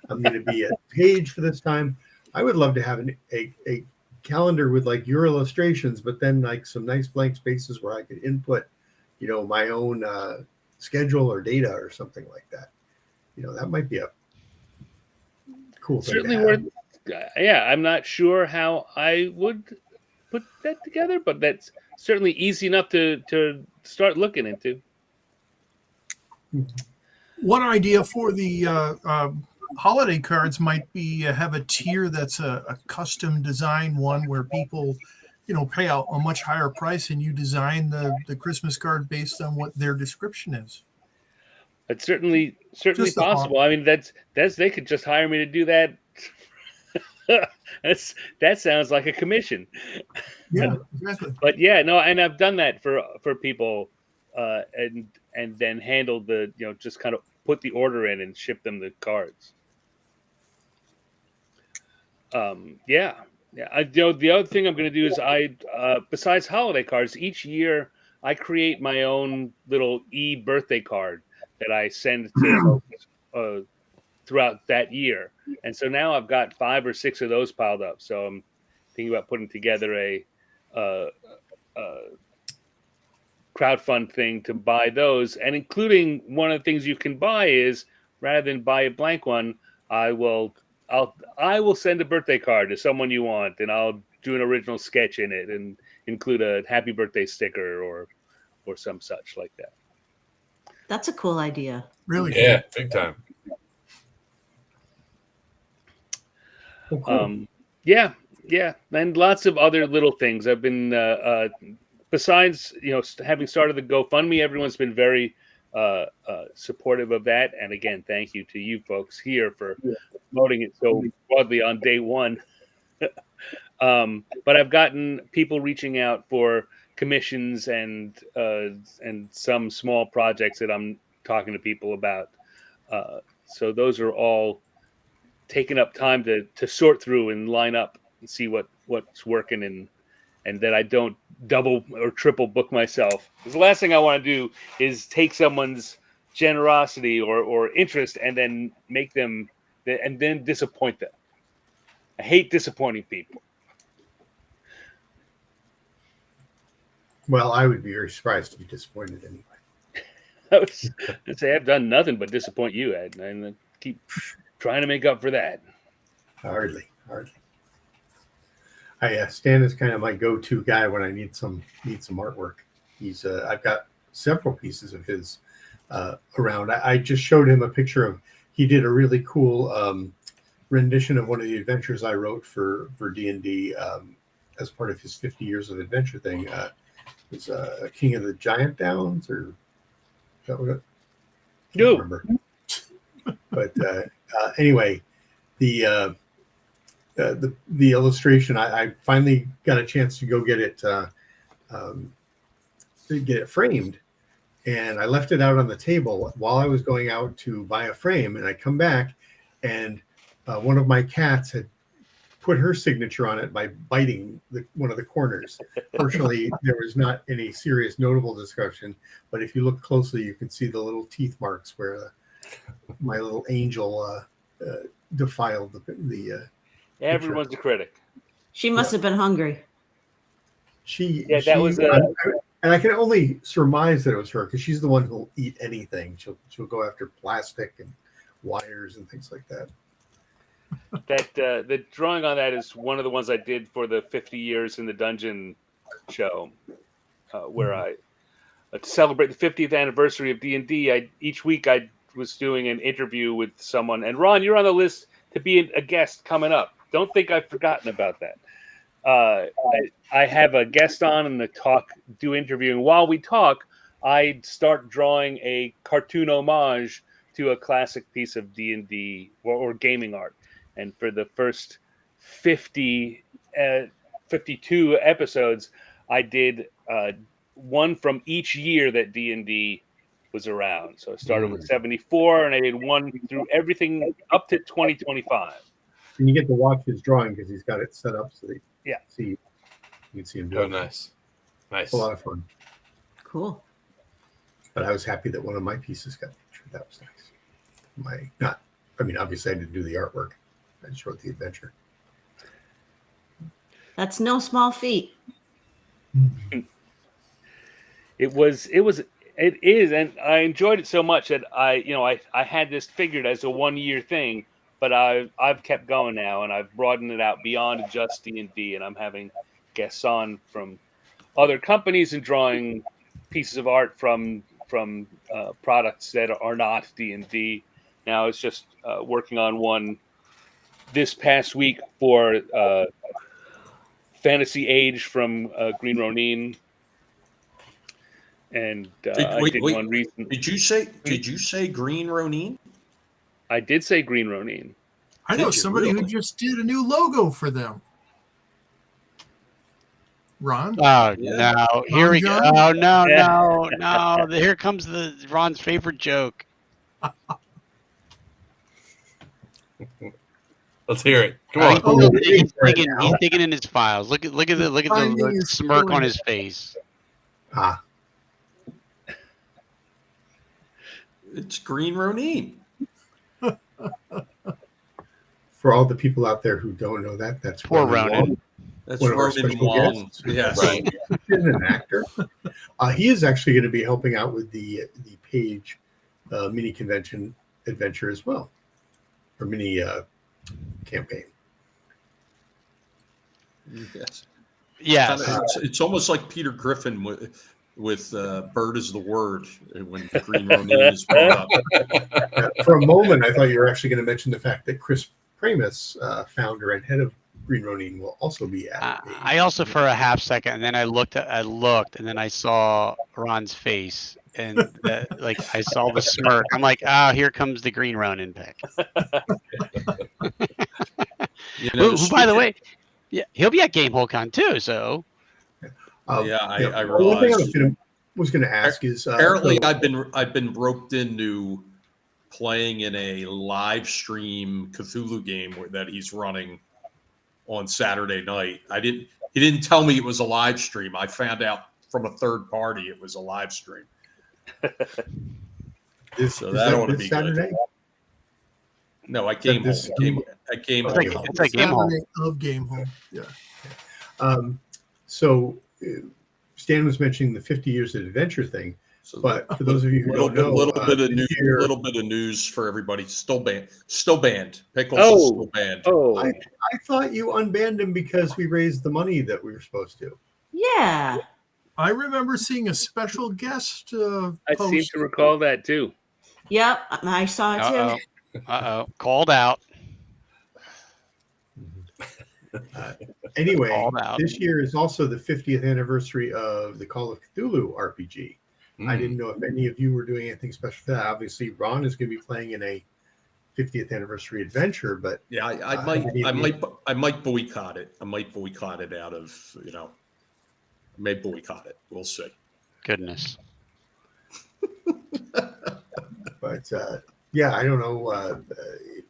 I'm going to be at Page for this time. I would love to have a calendar with like your illustrations, but then like some nice blank spaces where I could input, my own schedule or data or something like that. That might be a cool thing. Certainly worth. Yeah, I'm not sure how I would put that together, but that's certainly easy enough to start looking into. One idea for the holiday cards might be have a tier that's a custom design one where people, pay out a much higher price and you design the Christmas card based on what their description is. It's certainly possible. I mean, that's they could just hire me to do that. That sounds like a commission. Yeah, exactly. But yeah, no, and I've done that for people, and then handled the just kind of put the order in and ship them the cards. Yeah. The other thing I'm going to do is besides holiday cards, each year I create my own little birthday card that I send to folks throughout that year. And so now I've got 5 or 6 of those piled up. So I'm thinking about putting together a crowdfund thing to buy those, and including one of the things you can buy is, rather than buy a blank one, I will send a birthday card to someone you want, and I'll do an original sketch in it and include a happy birthday sticker or some such like that. That's a cool idea. Really? Yeah, big time. Yeah, and lots of other little things. I've been besides having started the GoFundMe, everyone's been very supportive of that. And again, thank you to you folks here for promoting it so broadly on day one. But I've gotten people reaching out for commissions and some small projects that I'm talking to people about. So those are all taking up time to sort through and line up and see what's working and that I don't double or triple book myself. Because the last thing I want to do is take someone's generosity or interest and then make them and then disappoint them. I hate disappointing people. Well, I would be very surprised to be disappointed anyway. I'd say I've done nothing but disappoint you, Ed, and I keep trying to make up for that. Hardly. Stan is kind of my go-to guy when I need some artwork. He's I've got several pieces of his around. I just showed him a picture of. He did a really cool rendition of one of the adventures I wrote for D&D as part of his 50 years of adventure thing. It was King of the Giant Downs, or is that what it? I don't remember. But anyway, the illustration, I finally got a chance to go get it framed, and I left it out on the table while I was going out to buy a frame, and I come back, and one of my cats had put her signature on it by biting one of the corners. Fortunately, there was not any serious notable discussion, but if you look closely, you can see the little teeth marks where my little angel defiled the Everyone's a critic. She must have been hungry. Yeah, that was and I can only surmise that it was her because she's the one who'll eat anything. She'll go after plastic and wires and things like that. that the drawing on that is one of the ones I did for the 50 years in the dungeon show, where I to celebrate the 50th anniversary of D&D. Each week I was doing an interview with someone, and Ron, you're on the list to be a guest coming up. Don't think I've forgotten about that. I have a guest on and do interviewing. While we talk, I start drawing a cartoon homage to a classic piece of D&D or gaming art. And for the first 52 episodes, I did one from each year that D&D was around. So I started with 74, and I did one through everything up to 2025. And you get to watch his drawing because he's got it set up so that you can see him do Oh, it. nice. It's a lot of fun. Cool. But I was happy that one of my pieces got featured. That was nice. Obviously I didn't do the artwork. I just wrote the adventure. That's no small feat. It is, and I enjoyed it so much that I had this figured as a 1-year thing, but I've kept going now, and I've broadened it out beyond just D&D, and I'm having guests on from other companies and drawing pieces of art from products that are not D&D. Now it's just working on one this past week for Fantasy Age from Green Ronin. And I did one recently. Did you say Green Ronin? I did say Green Ronin. I know somebody who just did a new logo for them. Ron? Oh Yeah. no! Here we go. John? Oh no! Yeah. No! Here comes Ron's favorite joke. Let's hear it. Come on. He's digging in his files. Look at the smirk on his face. It's Green Ronin. For all the people out there who don't know that, that's Poor Ronin Ronin. Wong, That's one of our Ronin special Wong. guests. Yes. Right. An actor. He is actually going to be helping out with the Page mini convention adventure as well, or mini campaign. Yes. Yes. It's almost like Peter Griffin with Bird is the Word when Green Ronin is brought up. For a moment, I thought you were actually going to mention the fact that Chris Pramus, founder and head of Green Ronin, will also be at. I also, for a half second, and then I looked, and then I saw Ron's face, and I saw the smirk. I'm like, here comes the Green Ronin pick. Who, by the way, yeah, he'll be at GameholeCon too. So. I One thing realized. I was going to ask is Apparently, I've been roped into playing in a live stream Cthulhu game that he's running on Saturday night. He didn't tell me it was a live stream. I found out from a third party it was a live stream. so that ought to be Saturday? good. No, at Gamehole. It's like Gamehole. Saturday of Gamehole. Yeah. So Stan was mentioning the 50 years of adventure thing, So but for those of you who don't know, little bit of this news, year- little bit of news for everybody. Still banned. Pickles is still banned. Oh, I thought you unbanned him because we raised the money that we were supposed to. Yeah. I remember seeing a special guest I post. seem to recall that too. Yep. I saw it too. Called out. Anyway, Called out. this year is also the 50th anniversary of the Call of Cthulhu RPG. I didn't know if any of you were doing anything special for that. Obviously, Ron is going to be playing in a 50th anniversary adventure, but Yeah, I might boycott it. I might boycott it out of I may boycott it. We'll see. Goodness. But I don't know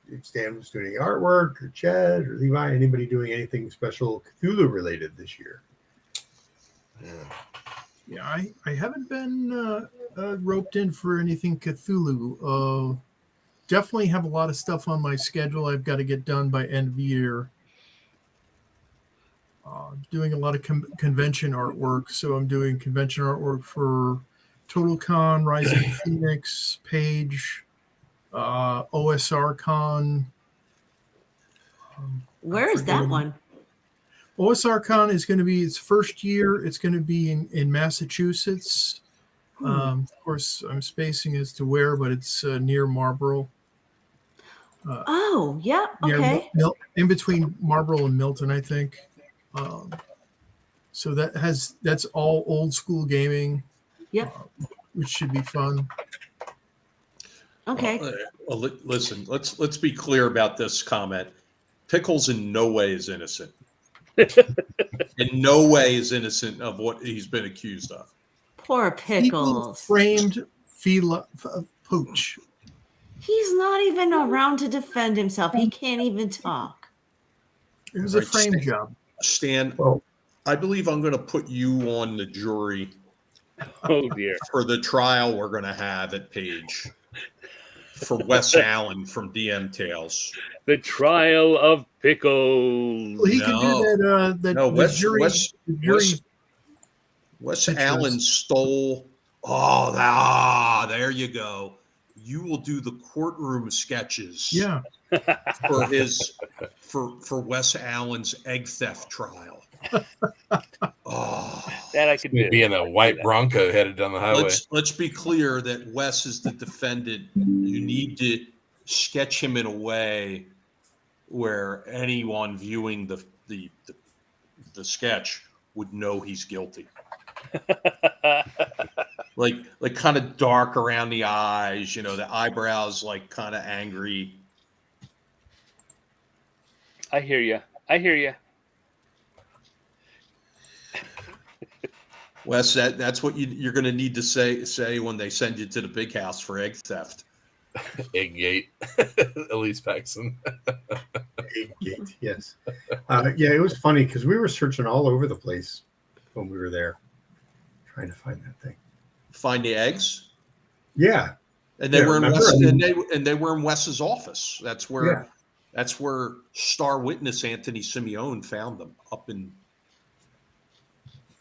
if Stan was doing any artwork, or Chad, or Levi, anybody doing anything special Cthulhu related this year. Yeah, I haven't been roped in for anything Cthulhu. Definitely have a lot of stuff on my schedule I've got to get done by end of year. doing a lot of convention artwork. So I'm doing convention artwork for Total Con, Rising Phoenix, Page, OSR Con. Where is that one? OSR Con is going to be its first year. It's going to be in Massachusetts. Of course, I'm spacing as to where, but it's near Marlborough. Oh, yeah. Okay. In between Marlborough and Milton, I think. So that's all old school gaming. Yep. Which should be fun. Okay. Well, listen, let's be clear about this comment. Pickles in no way is innocent. In no way is innocent of what he's been accused of. Poor Pickles. Framed pooch. He's not even around to defend himself. He can't even talk. It was a frame job. Stan, I believe I'm going to put you on the jury. Oh dear. For the trial we're going to have at Page for Wes Allen from DM Tales. The trial of Pickles. Well, he can do that. No, the jury. Wes Allen stole. Oh, there you go. You will do the courtroom sketches. Yeah. For Wes Allen's egg theft trial. That I could do. Be in a white Bronco headed down the highway. Let's be clear that Wes is the defendant. You need to sketch him in a way where anyone viewing the sketch would know he's guilty. like kind of dark around the eyes, the eyebrows like kind of angry. I hear you. Wes, that's what you're going to need to say when they send you to the big house for egg theft. Egggate. Elise Paxson. Egggate, yes. It was funny because we were searching all over the place when we were there, trying to find that thing. Find the eggs? Yeah. And they were in Wes, and they were in Wes's office. That's where star witness Anthony Simeone found them up in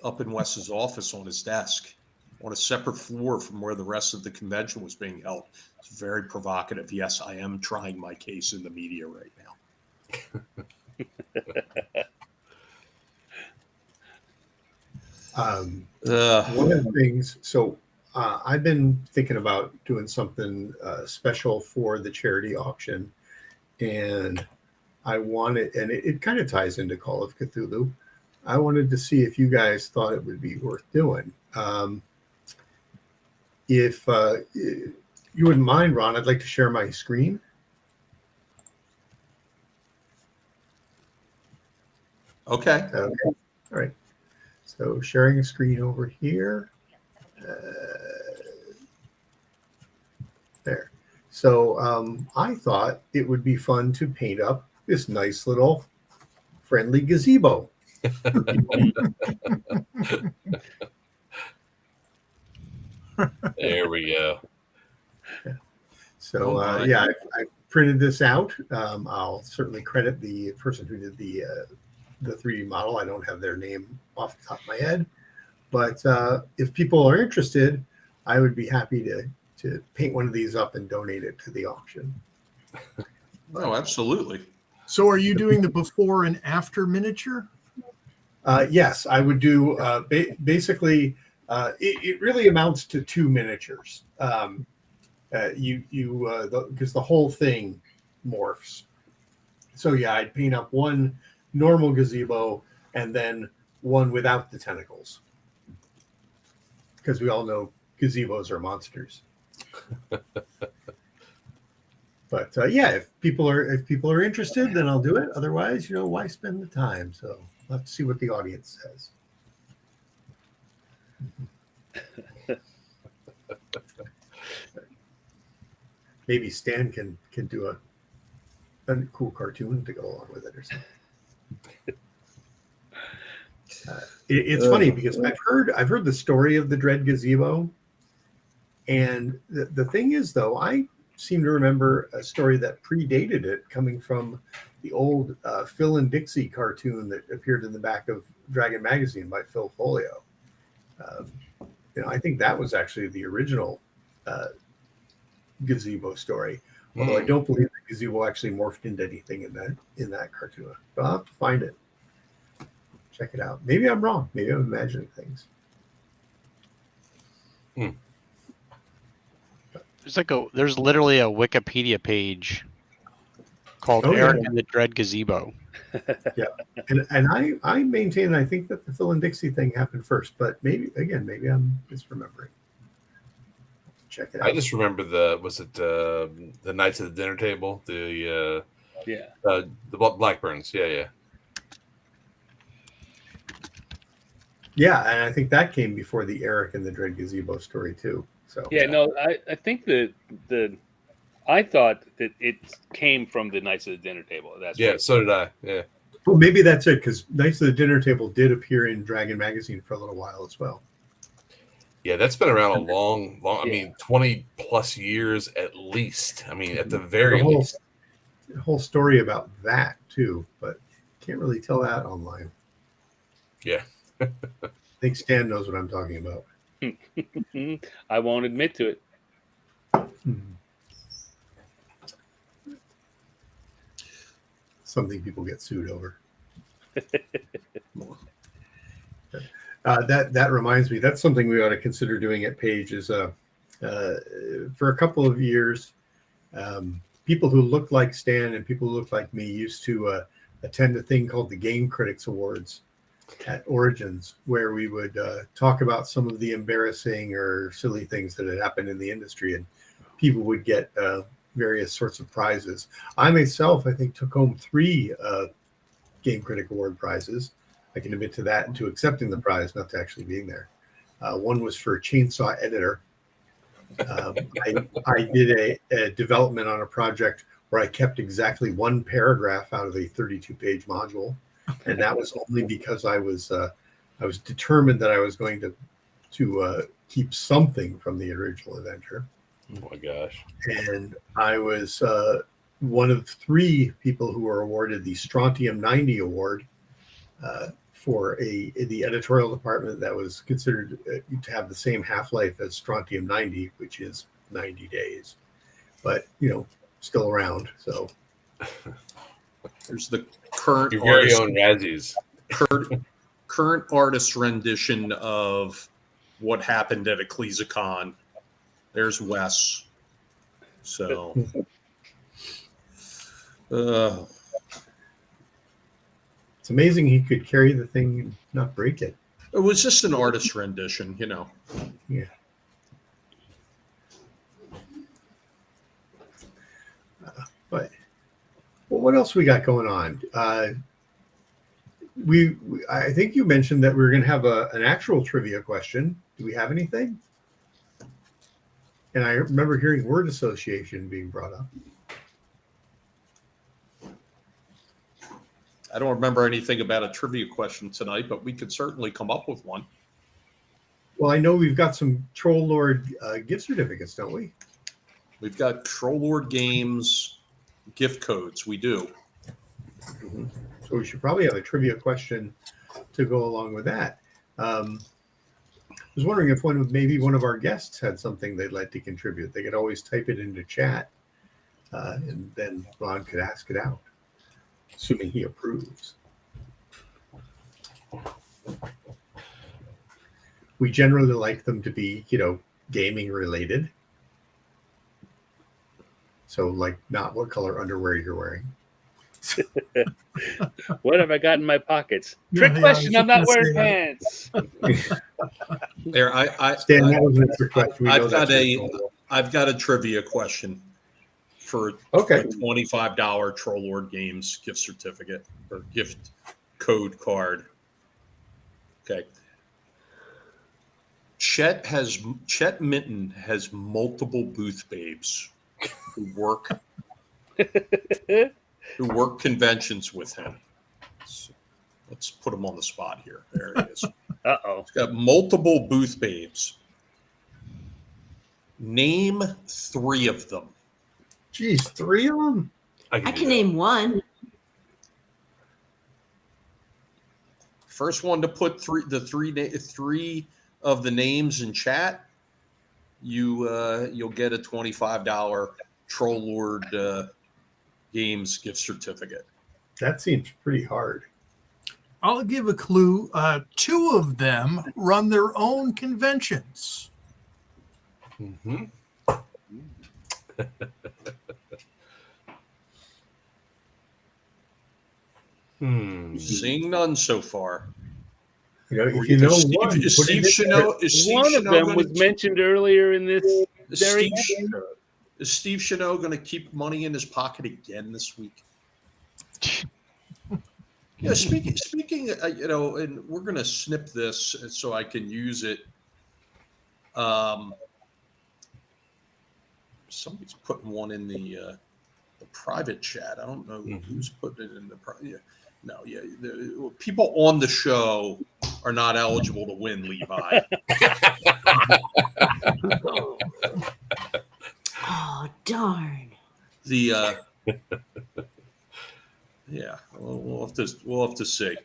Wes's office on his desk on a separate floor from where the rest of the convention was being held. It's very provocative. Yes, I am trying my case in the media right now. One of the things, I've been thinking about doing something special for the charity auction, and I wanted, and it kind of ties into Call of Cthulhu. I wanted to see if you guys thought it would be worth doing. If you wouldn't mind, Ron, I'd like to share my screen. Okay. All right. So sharing a screen over here. There. So I thought it would be fun to paint up this nice little friendly gazebo. There we go. So I printed this out. I'll certainly credit the person who did the 3D model. I don't have their name off the top of my head, but if people are interested, I would be happy to paint one of these up and donate it to the auction. Oh, absolutely. So are you doing the before and after miniature? Yes, I would do basically. It really amounts to two miniatures. Because the whole thing morphs. So yeah, I'd paint up one normal gazebo and then one without the tentacles, because we all know gazebos are monsters. But if people are interested, then I'll do it. Otherwise, why spend the time? So let's see what the audience says. Maybe Stan can do a cool cartoon to go along with it or something. It's funny because I've heard the story of the Dread Gazebo, and the thing is, though, I seem to remember a story that predated it coming from the old Phil and Dixie cartoon that appeared in the back of Dragon Magazine by Phil Folio. I think that was actually the original gazebo story. Although I don't believe the gazebo actually morphed into anything in that cartoon. But I'll have to find it. Check it out. Maybe I'm wrong. Maybe I'm imagining things. There's literally a Wikipedia page called Eric and the Dread Gazebo. Yeah, and I maintain I think that the Phil and Dixie thing happened first, but maybe I'm misremembering. Check it out. I just remember the Knights at the Dinner Table, the Blackburns. Yeah, and I think that came before the Eric and the Dread Gazebo story too. So I think I thought that it came from the Knights of the Dinner Table. So did I. Yeah. Well, maybe that's it, because Knights of the Dinner Table did appear in Dragon Magazine for a little while as well. Yeah, that's been around a long. I mean, 20 plus years at least. I mean, at the very least. The whole story about that too, but can't really tell that online. Yeah. I think Stan knows what I'm talking about. I won't admit to it. Something people get sued over. That reminds me, that's something we ought to consider doing at Page is for a couple of years, people who look like Stan and people who look like me used to attend a thing called the Game Critics Awards at Origins, where we would talk about some of the embarrassing or silly things that had happened in the industry, and people would get various sorts of prizes. I myself, I think, took home 3 Game Critic Award prizes. I can admit to that and to accepting the prize, not to actually being there. One was for Chainsaw Editor. I did a development on a project where I kept exactly 1 paragraph out of a 32-page module, and that was only because I was determined that I was going to keep something from the original adventure. Oh my gosh! And I was one of 3 people who were awarded the Strontium 90 Award for the editorial department that was considered to have the same half-life as Strontium 90, which is 90 days, but still around. So there's the current your very own Razzies. Current artist rendition of what happened at EcclesiaCon. There's Wes. So it's amazing he could carry the thing and not break it. It was just an artist rendition, Yeah. But what else we got going on? I think you mentioned that we were going to have an actual trivia question. Do we have anything? And I remember hearing word association being brought up. I don't remember anything about a trivia question tonight, but we could certainly come up with one. Well, I know we've got some Troll Lord gift certificates, don't we? We've got Troll Lord Games gift codes. We do. Mm-hmm. So we should probably have a trivia question to go along with that. I was wondering if maybe one of our guests had something they'd like to contribute. They could always type it into chat, and then Ron could ask it out, assuming he approves. We generally like them to be, gaming related. So, like, not what color underwear you're wearing. What have I got in my pockets? Trick question. I'm not wearing pants. There, Stan, that was a trick question. I've got a trivia question for a $25 Troll Lord Games gift certificate or gift code card. Okay. Chet Minton has multiple booth babes who work conventions with him. So let's put him on the spot here. There he is. Uh-oh. He's got multiple booth babes. Name 3 of them. Geez, 3 of them? I can name one. First one to put three of the names in chat, you'll get a $25 Troll Lord Games gift certificate. That seems pretty hard. I'll give a clue. 2 of them run their own conventions. Mm-hmm. Seeing none so far. You know, if you know one, Is Steve Chanel One of them was mentioned earlier in this. Is Steve Chanel going to keep money in his pocket again this week? Yeah, speaking, you know, and we're going to snip this so I can use it. Somebody's putting one in the private chat. I don't know who's putting it in the private. Yeah. No, yeah, the people on the show are not eligible to win, Levi. Oh, darn. Yeah, we'll have to see.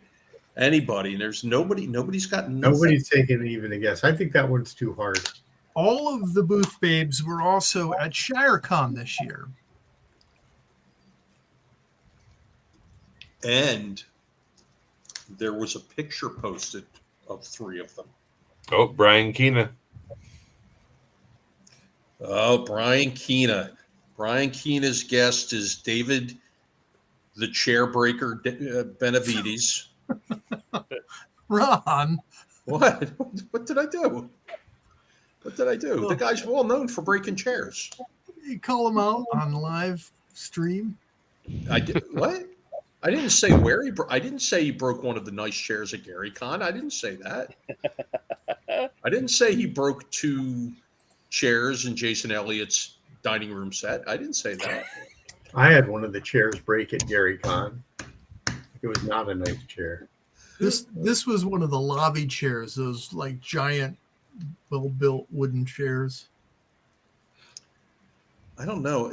Anybody? There's nobody. Nobody's got nothing. Nobody's taking even a guess. I think that one's too hard. All of the booth babes were also at ShireCon this year. And there was a picture posted of 3 of them. Oh, Brian Keena. Oh, Brian Keena. Brian Keena's guest is David, the Chairbreaker Benavides. Ron. What? What did I do? What did I do? The guy's well known for breaking chairs. You call him out on live stream. I did what? I didn't say where I didn't say he broke one of the nice chairs at Gary Con. I didn't say that. I didn't say he broke 2 chairs in Jason Elliott's dining room set. I didn't say that. I had one of the chairs break at Gary Con. It was not a nice chair. This was one of the lobby chairs, those like giant, well-built wooden chairs. I don't know.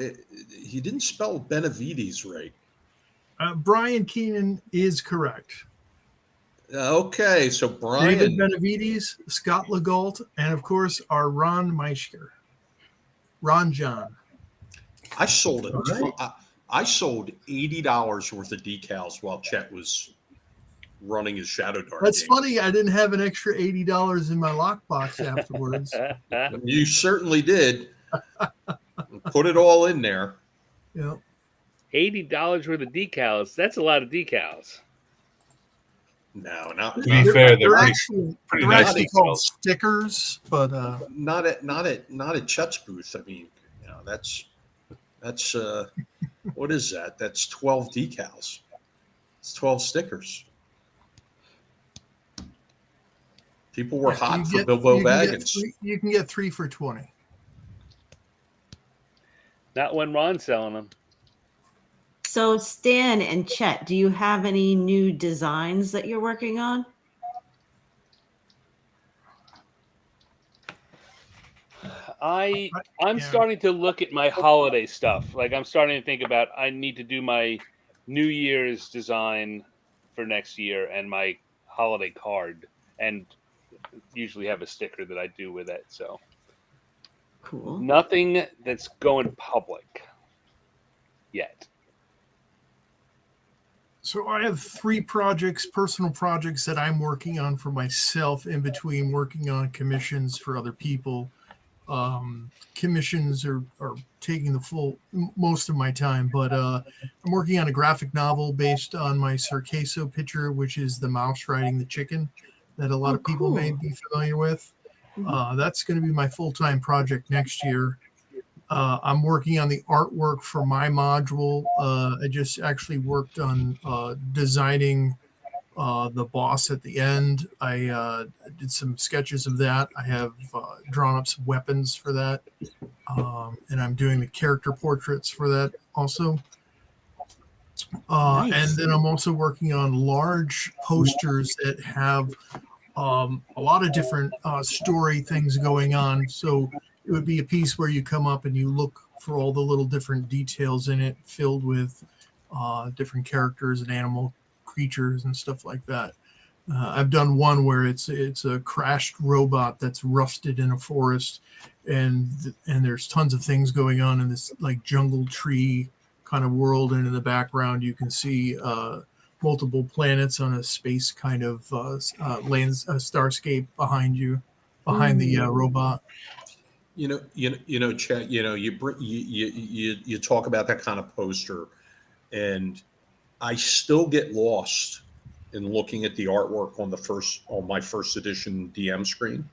He didn't spell Benavides right. Brian Keenan is correct. Okay, so Brian. David Benavides, Scott Legault, and of course our Ron Meisker. Ron John. I sold it. I sold $80 worth of decals while Chet was running his Shadow Dart. That's game. funny. I didn't have an extra $80 in my lockbox afterwards. You certainly did. Put it all in there. Yeah. $80 worth of decals. That's a lot of decals. No, not To be fair, they're actually nice called decals. stickers, but not at Chet's booth. I mean, you know, that's what is that? That's 12 decals. It's 12 stickers. People were hot for Bilbo Baggins. You can get 3 for $20. Not when Ron's selling them. So, Stan and Chet, do you have any new designs that you're working on? I'm starting to look at my holiday stuff. Like I'm starting to think about I need to do my New Year's design for next year and my holiday card, and usually have a sticker that I do with it. So Cool. nothing that's going public yet. So I have 3 projects, personal projects that I'm working on for myself in between working on commissions for other people. Commissions are taking most of my time, but I'm working on a graphic novel based on my Circasso picture, which is the mouse riding the chicken that a lot of people may be familiar with. That's going to be my full-time project next year. I'm working on the artwork for my module. I just actually worked on designing the boss at the end. I did some sketches of that. I have drawn up some weapons for that. And I'm doing the character portraits for that also. Nice. And then I'm also working on large posters that have a lot of different story things going on. So it would be a piece where you come up and you look for all the little different details in it, filled with different characters and animal creatures and stuff like that. I've done one where it's a crashed robot that's rusted in a forest, and there's tons of things going on in this like jungle tree kind of world, and in the background you can see multiple planets on a space kind of starscape behind you, behind the robot. Chet. You talk about that kind of poster, and I still get lost in looking at the artwork on my first edition DM screen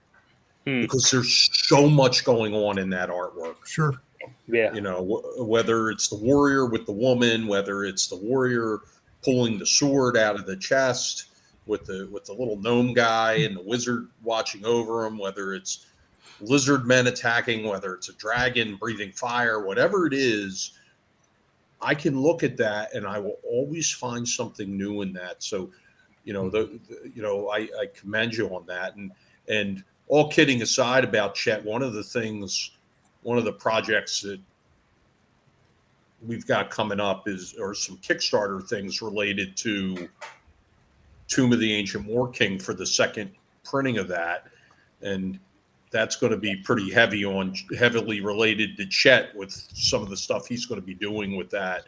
because there's so much going on in that artwork. Sure. Yeah. Whether it's the warrior with the woman, whether it's the warrior pulling the sword out of the chest with the little gnome guy and the wizard watching over him, whether it's lizard men attacking, whether it's a dragon breathing fire, whatever it is, I can look at that and I will always find something new in that. So, I commend you on that. And all kidding aside about Chet, one of the projects that we've got coming up are some Kickstarter things related to Tomb of the Ancient War King for the second printing of that. And that's going to be pretty heavily related to Chet with some of the stuff he's going to be doing with that,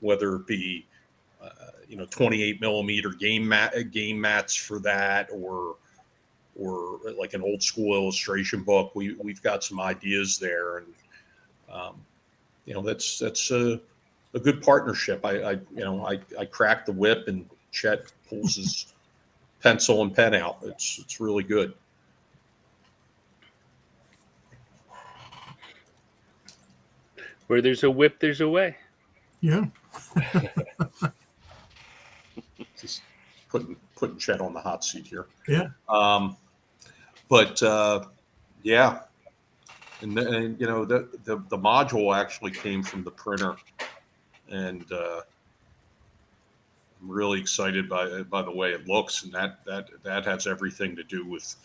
whether it be 28 millimeter game mats for that, or like an old school illustration book. We've got some ideas there, and that's a good partnership. I crack the whip and Chet pulls his pencil and pen out. It's really good. Where there's a whip, there's a way. Yeah. Just putting Chet on the hot seat here. Yeah. Yeah. And the module actually came from the printer, and I'm really excited by the way it looks, and that has everything to do with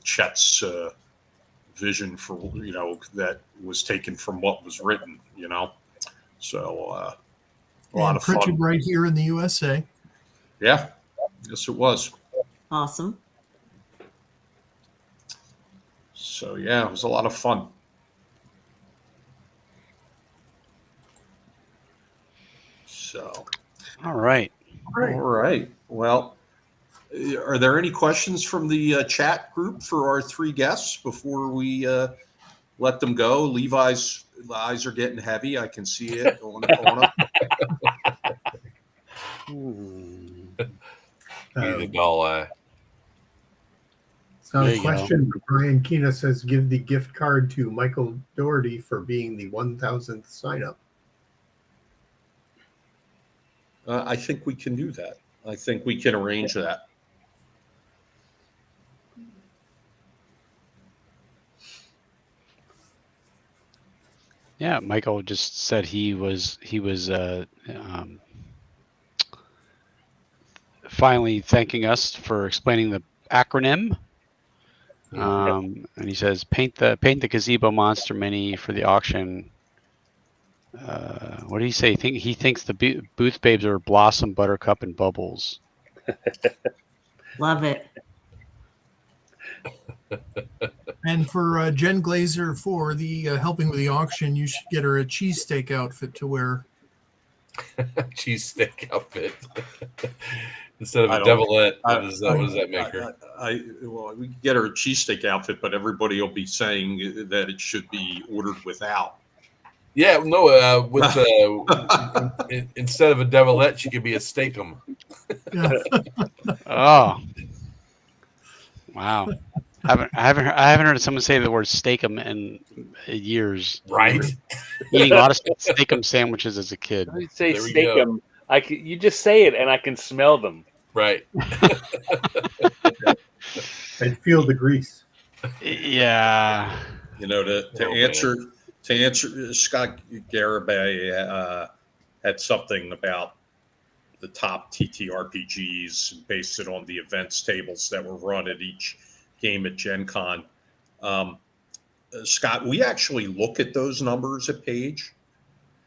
Chet's vision for that was taken from what was written. So a lot of fun. Printed right here in the USA. Yeah, yes, it was. Awesome. So yeah, it was a lot of fun. So, all right. Well, are there any questions from the chat group for our three guests before we let them go? Levi's eyes are getting heavy. I can see it on him. He's a dull eye. So a question. Brian Keena says, give the gift card to Michael Doherty for being the 1,000th sign up. I think we can do that. I think we can arrange that. Yeah, Michael just said he was finally thanking us for explaining the acronym. And he says, paint the gazebo monster mini for the auction. What did he say? He thinks the booth babes are Blossom, Buttercup, and Bubbles. Love it. And for Jen Glazer for the helping with the auction, you should get her a cheesesteak outfit to wear. Cheesesteak outfit. Instead of a devilette, what does that make her? We can get her a cheesesteak outfit, but everybody will be saying that it should be ordered without. Yeah, no. Instead of a devilette, she could be a steakum. Oh, wow! I haven't heard someone say the word steakum in years. Right. Eating a lot of steakum sandwiches as a kid. I say steakum. You just say it, and I can smell them. Right. And feel the grease. Yeah. To answer Scott Garibay had something about the top TTRPGs and based it on the events tables that were run at each game at Gen Con. Scott, we actually look at those numbers at Page,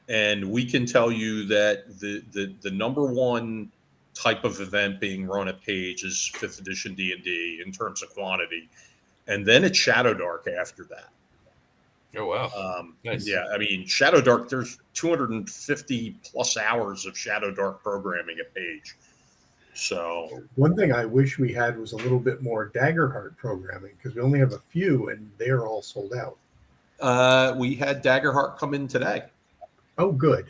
and we can tell you that the number one type of event being run at Page is 5th edition D&D in terms of quantity. And then it's Shadow Dark after that. Oh, wow. Nice. Yeah, I mean, Shadow Dark, there's 250 plus hours of Shadow Dark programming at Page. So one thing I wish we had was a little bit more Daggerheart programming, because we only have a few and they're all sold out. we had Daggerheart come in today. Oh, good.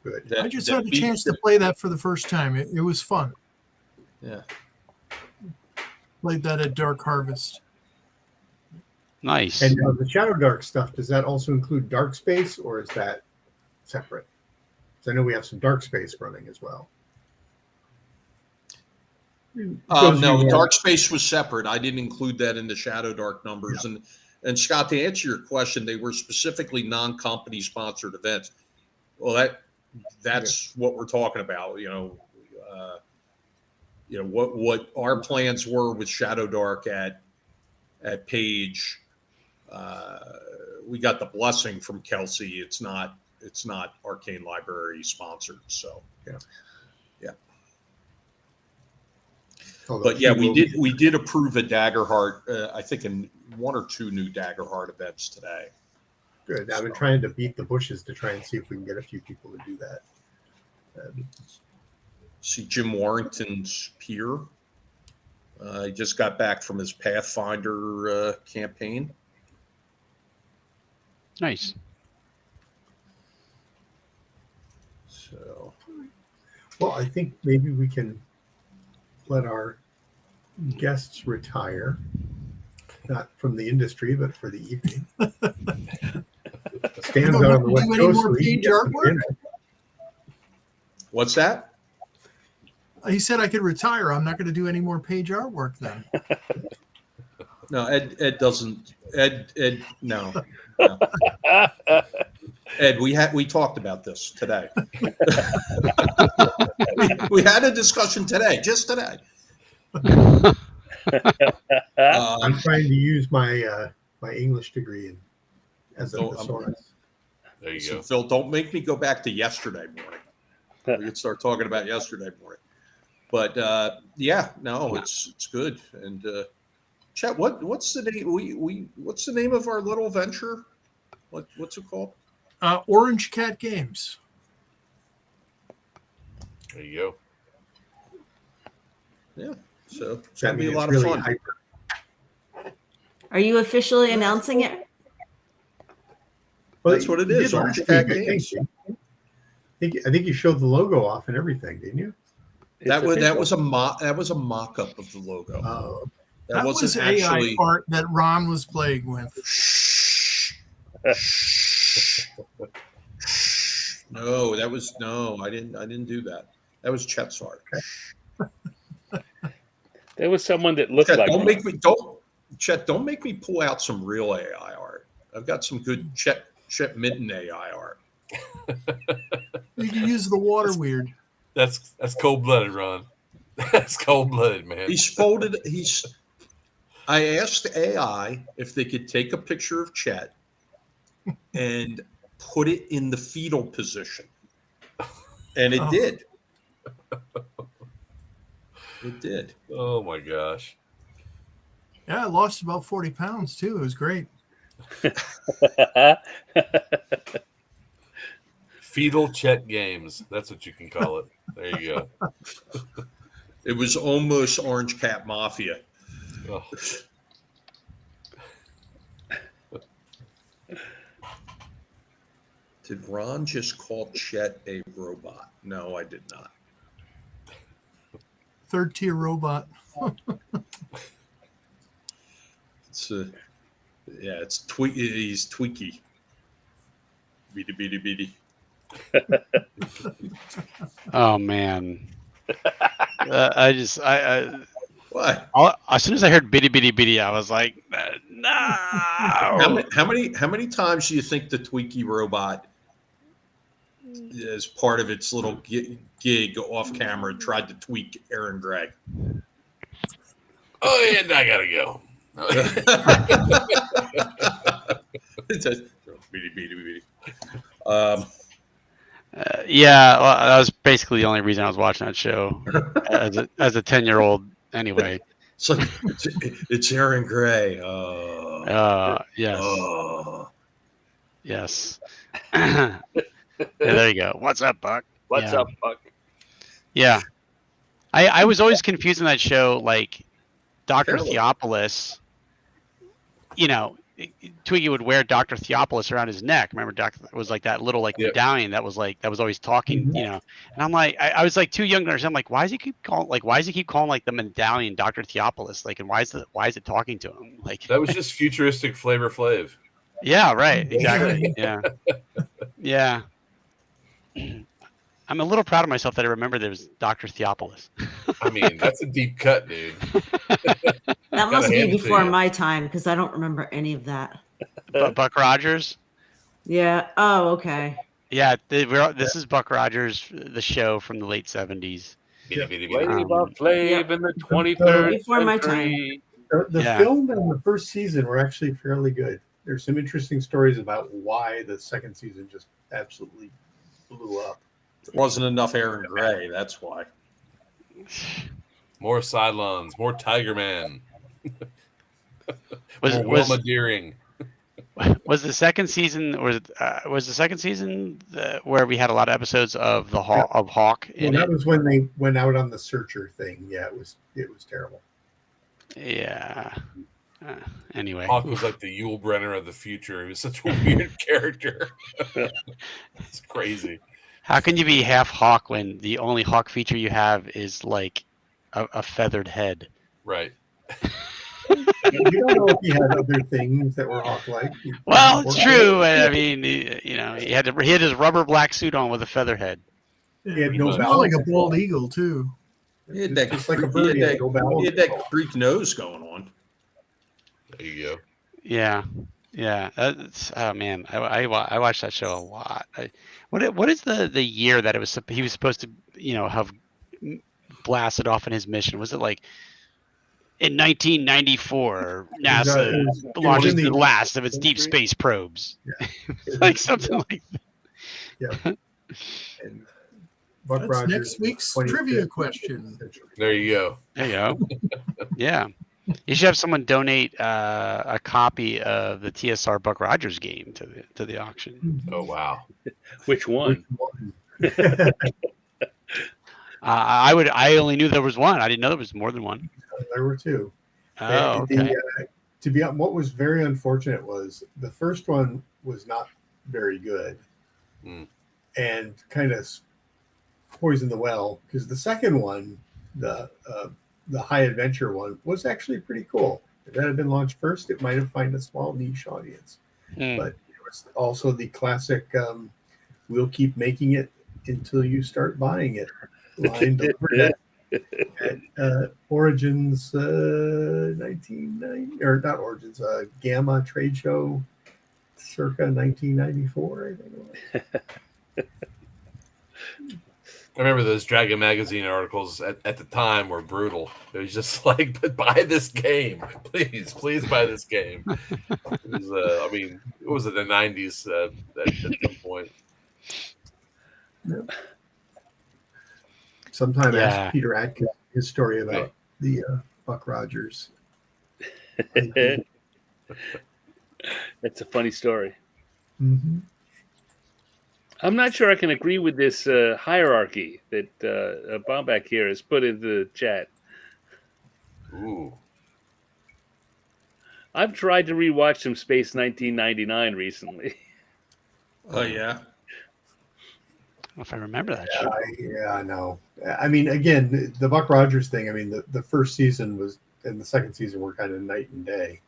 Good. I just had a chance to play that for the first time. It was fun. Yeah. Played that at Dark Harvest. Nice. And the Shadow Dark stuff, does that also include Dark Space, or is that separate? Because I know we have some Dark Space running as well. No, Dark Space was separate. I didn't include that in the Shadow Dark numbers. Yeah. And Scott, to answer your question, they were specifically non-company sponsored events. Well, that's what we're talking about. What our plans were with Shadow Dark at Page. We got the blessing from Kelsey. It's not Arcane Library sponsored. So yeah. But yeah, we did approve a Daggerheart. I think in 1 or 2 new Daggerheart events today. Good. I've been trying to beat the bushes to try and see if we can get a few people to do that. See Jim Warrington's peer. He just got back from his Pathfinder campaign. Nice. So, well, I think maybe we can let our guests retire, not from the industry, but for the evening. Stands out on the West Do any Coast. more page artwork? what's that? He said I could retire. I'm not going to do any more page artwork then. No, Ed doesn't. Ed, no. Ed, we talked about this today. we had a discussion today, just today. I'm trying to use my my English degree as a thesaurus. There you So go. Phil, don't make me go back to yesterday morning. We can start talking about yesterday morning. But it's good. And Chet, what's the name? What's the name of our little venture? What's it called? Orange Cat Games. There you go. Yeah. So it's That gonna be a means lot really of fun. hyper. Are you officially announcing it? Well, That's what it you is, did Orange last Cat week, Games. I think you showed the logo off and everything, didn't you? That was a mock-up of the logo. Oh, That was AI art that Ron was playing with. No, I didn't do that. That was Chet's art. There was someone that looked Chet, like don't make me pull out some real AI art. I've got some good Chet Minton AI art. You can use the water weird. That's cold-blooded, Ron. That's cold-blooded, man. I asked AI if they could take a picture of Chet and put it in the fetal position. And it did. It did. Oh my gosh. Yeah, I lost about 40 pounds too. It was great. Fetal Chet Games. That's what you can call it. There you go. It was almost Orange Cat Mafia. Oh. Did Ron just call Chet a robot? No, I did not. Third tier robot. It's it's he's tweaky. Beady. Oh man. What? As soon as I heard bitty bitty bitty, I was like, no. How many times do you think the tweaky robot, as part of its little gig off camera, tried to tweak Aaron Gregg? Oh, and I gotta go. It's a beady. Yeah, well, that was basically the only reason I was watching that show as a 10-year-old. Anyway, It's like it's Aaron Gray. yes, yes. Yeah, there you go. What's up, Buck? What's Yeah. up, Buck? Yeah, I was always confused in that show, like Dr. Terrible. Theopolis. You know, Twiggy would wear Dr. Theopolis around his neck. Remember, Doctor was like that little Yep. medallion that was always talking. Mhm. You know, and I'm like, I was like too young to understand. I'm like, why does he keep calling like the medallion Dr. Theopolis? Like, and why is it talking to him? Like, That was just futuristic Flavor Flav. yeah, right, exactly, yeah, yeah. I'm a little proud of myself that I remember there was Dr. Theopolis. I mean, that's a deep cut, dude. That must be hand it to before you. my time because I don't remember any of that. But Buck Rogers. Yeah. Oh, okay. Yeah, this is Buck Rogers, the show from the late 70s. Bitty, bitty, bitty. Flavor Um, Flav Yep. in the 23rd Before my century. The Yeah. film and the first season were actually fairly good. There's some interesting stories about why the second season just absolutely blew up. There wasn't enough Aaron Gray. That's why. More Cylons, more Tiger Man, Was more was Wilma Deering. was the second season was the second season where we had a lot of episodes of the Hawk Well, in that it? was when they went out on the Searcher thing. Yeah, it was terrible. Yeah. Anyway, Hawk was like the Yul Brenner of the future. He was such a weird character. It's crazy. how can you be half Hawk when the only Hawk feature you have is like a feathered head? Right. You don't know if he had other things that were Hawk-like. Well, it's true. I mean, he had his rubber black suit on with a feather head. He had no It's It's more balance. like a bald eagle too. He had that, Just like a he bird, had he had that, no balance. he had that Greek nose going on. There you go. Yeah, yeah. Oh man, I watched that show a lot. What is the year that he was supposed to have blasted off in his mission? Was it like in 1994? NASA It was launches in the last of its deep space probes, like something like that. Yeah. And Buck That's Rogers next week's 25th trivia question. century. There you go. There you go. Yeah. You should have someone donate a copy of the TSR Buck Rogers game to the auction. Oh wow. Which one? I only knew there was one. I didn't know there was more than one. There were two. Oh, okay. To be what was very unfortunate was the first one was not very good, and kind of poisoned the well, because the second one, the high adventure one, was actually pretty cool. If that had been launched first, it might have found a small niche audience. But it was also the classic we'll keep making it until you start buying it line delivered at Origins 1990, or not Origins, Gamma trade show circa 1994, I think it was. I remember those Dragon Magazine articles at the time were brutal. It was just like, but buy this game, please buy this game. It was, I mean, it was in the 90s at some point. Sometime Yeah. ask Peter Atkins his story about the Buck Rogers. That's a funny story. Mm-hmm. I'm not sure I can agree with this hierarchy that Bomback here has put into the chat. Ooh. I've tried to rewatch some Space 1999 recently. Oh yeah. I don't know if I remember that Yeah, show. yeah, no. I mean, again, the Buck Rogers thing. I mean, the first season was, and the second season were kind of night and day.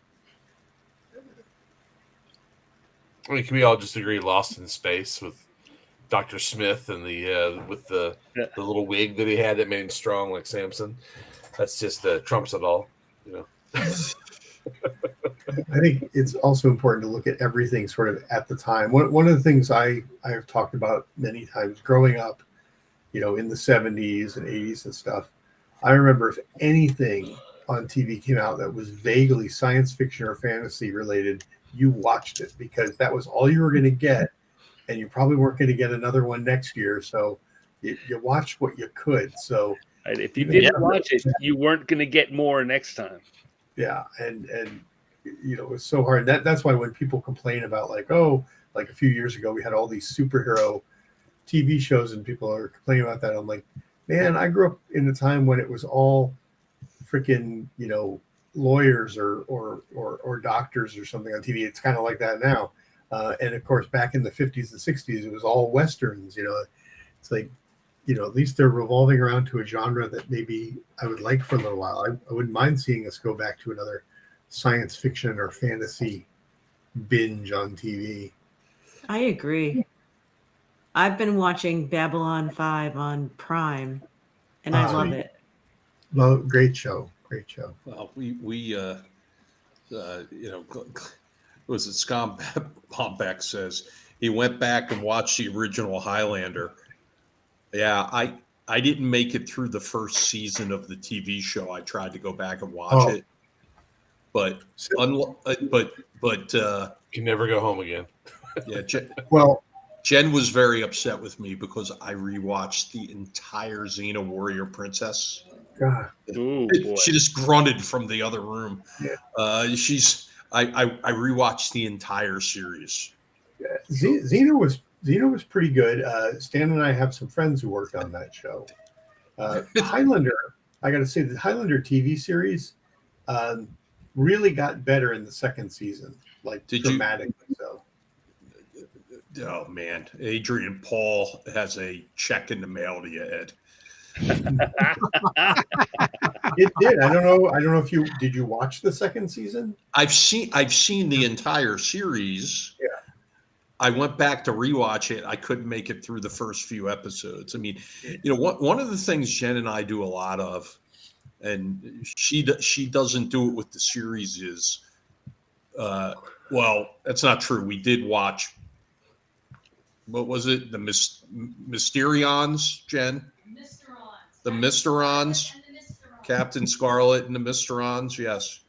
I mean, can we all just agree Lost in Space with Dr. Smith and the with the little wig that he had that made him strong like Samson? That's just trumps it all, you know. I think it's also important to look at everything sort of at the time. One of the things I have talked about many times growing up, in the 70s and 80s and stuff, I remember if anything on TV came out that was vaguely science fiction or fantasy related, you watched it because that was all you were going to get. and you probably weren't going to get another one next year. So you watched what you could. So Right? If you didn't watch it, you weren't going to get more next time. yeah, and it was so hard. That's why when people complain about like a few years ago we had all these superhero TV shows and people are complaining about that, I'm like, man, I grew up in a time when it was all freaking lawyers or doctors or something on TV. It's kind of like that now, and of course back in the 50s and 60s it was all westerns. It's like, at least they're revolving around to a genre that maybe I would like for a little while. I wouldn't mind seeing us go back to another science fiction or fantasy binge on TV. I agree. I've been watching Babylon 5 on Prime, and I love it. Well, great show. Well, we was it Scott Bombeck says he went back and watched the original Highlander. Yeah, I didn't make it through the first season of the TV show. I tried to go back and watch it, but can never go home again. Yeah, Jenn was very upset with me because I rewatched the entire Xena Warrior Princess. God. Ooh, boy. She just grunted from the other room. Yeah. I rewatched the entire series. Yeah. Xena was pretty good. Stan and I have some friends who worked on that show. Highlander, I got to say, the Highlander TV series really got better in the second season, like dramatically so. Oh man, Adrian Paul has a check in the mail to you, Ed. It did. I don't know if did you watch the second season? I've seen the entire series. Yeah. I went back to rewatch it. I couldn't make it through the first few episodes. I mean, one of the things Jenn and I do a lot of, and she doesn't do it with the series is, well, that's not true. We did watch. What was it? The Mysterions, Jenn? The Mysterons. Captain Scarlet and the Mysterons, yes.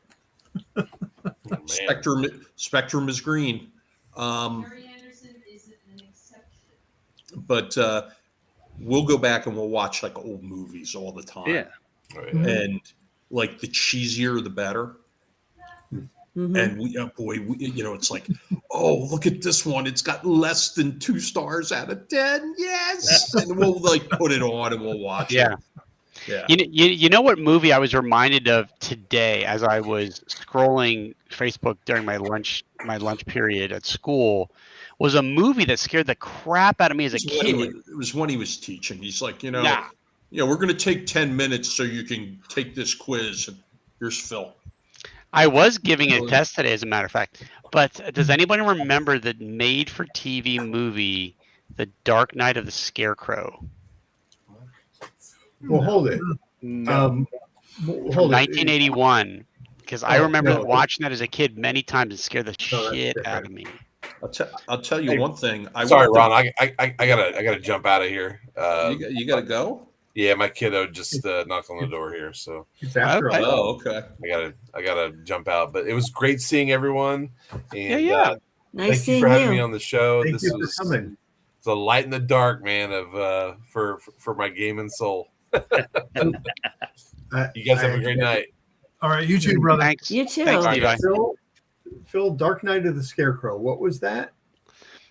Spectrum is green. But we'll go back and we'll watch like old movies all the time. Yeah. And like the cheesier, the better. Mm-hmm. And it's like, oh, look at this one. It's got less than 2 stars out of 10. Yes. And we'll like put it on and we'll watch it. Yeah. You know what movie I was reminded of today as I was scrolling Facebook during my lunch period at school was a movie that scared the crap out of me as a kid. It was when he was teaching. He's like, we're going to take 10 minutes so you can take this quiz. And here's Phil. I was giving a test today, as a matter of fact. But does anybody remember the made-for-TV movie, The Dark Knight of the Scarecrow? Well, hold it. No. Hold 1981. Because I remember watching that as a kid many times and scared the shit out of me. I'll tell you one thing. Sorry, Ron. I gotta jump out of here. You gotta go. Yeah, my kiddo just knocked on the door here, so okay. I gotta jump out. But it was great seeing everyone. And, yeah. Nice thank you for seeing having me on the show. Thank you for coming. It's a light in the dark, man, of for my gaming soul. You guys have a great night. All right, you too, brother. Thanks. You too. Thanks, Levi. Phil, Dark Knight of the Scarecrow. What was that?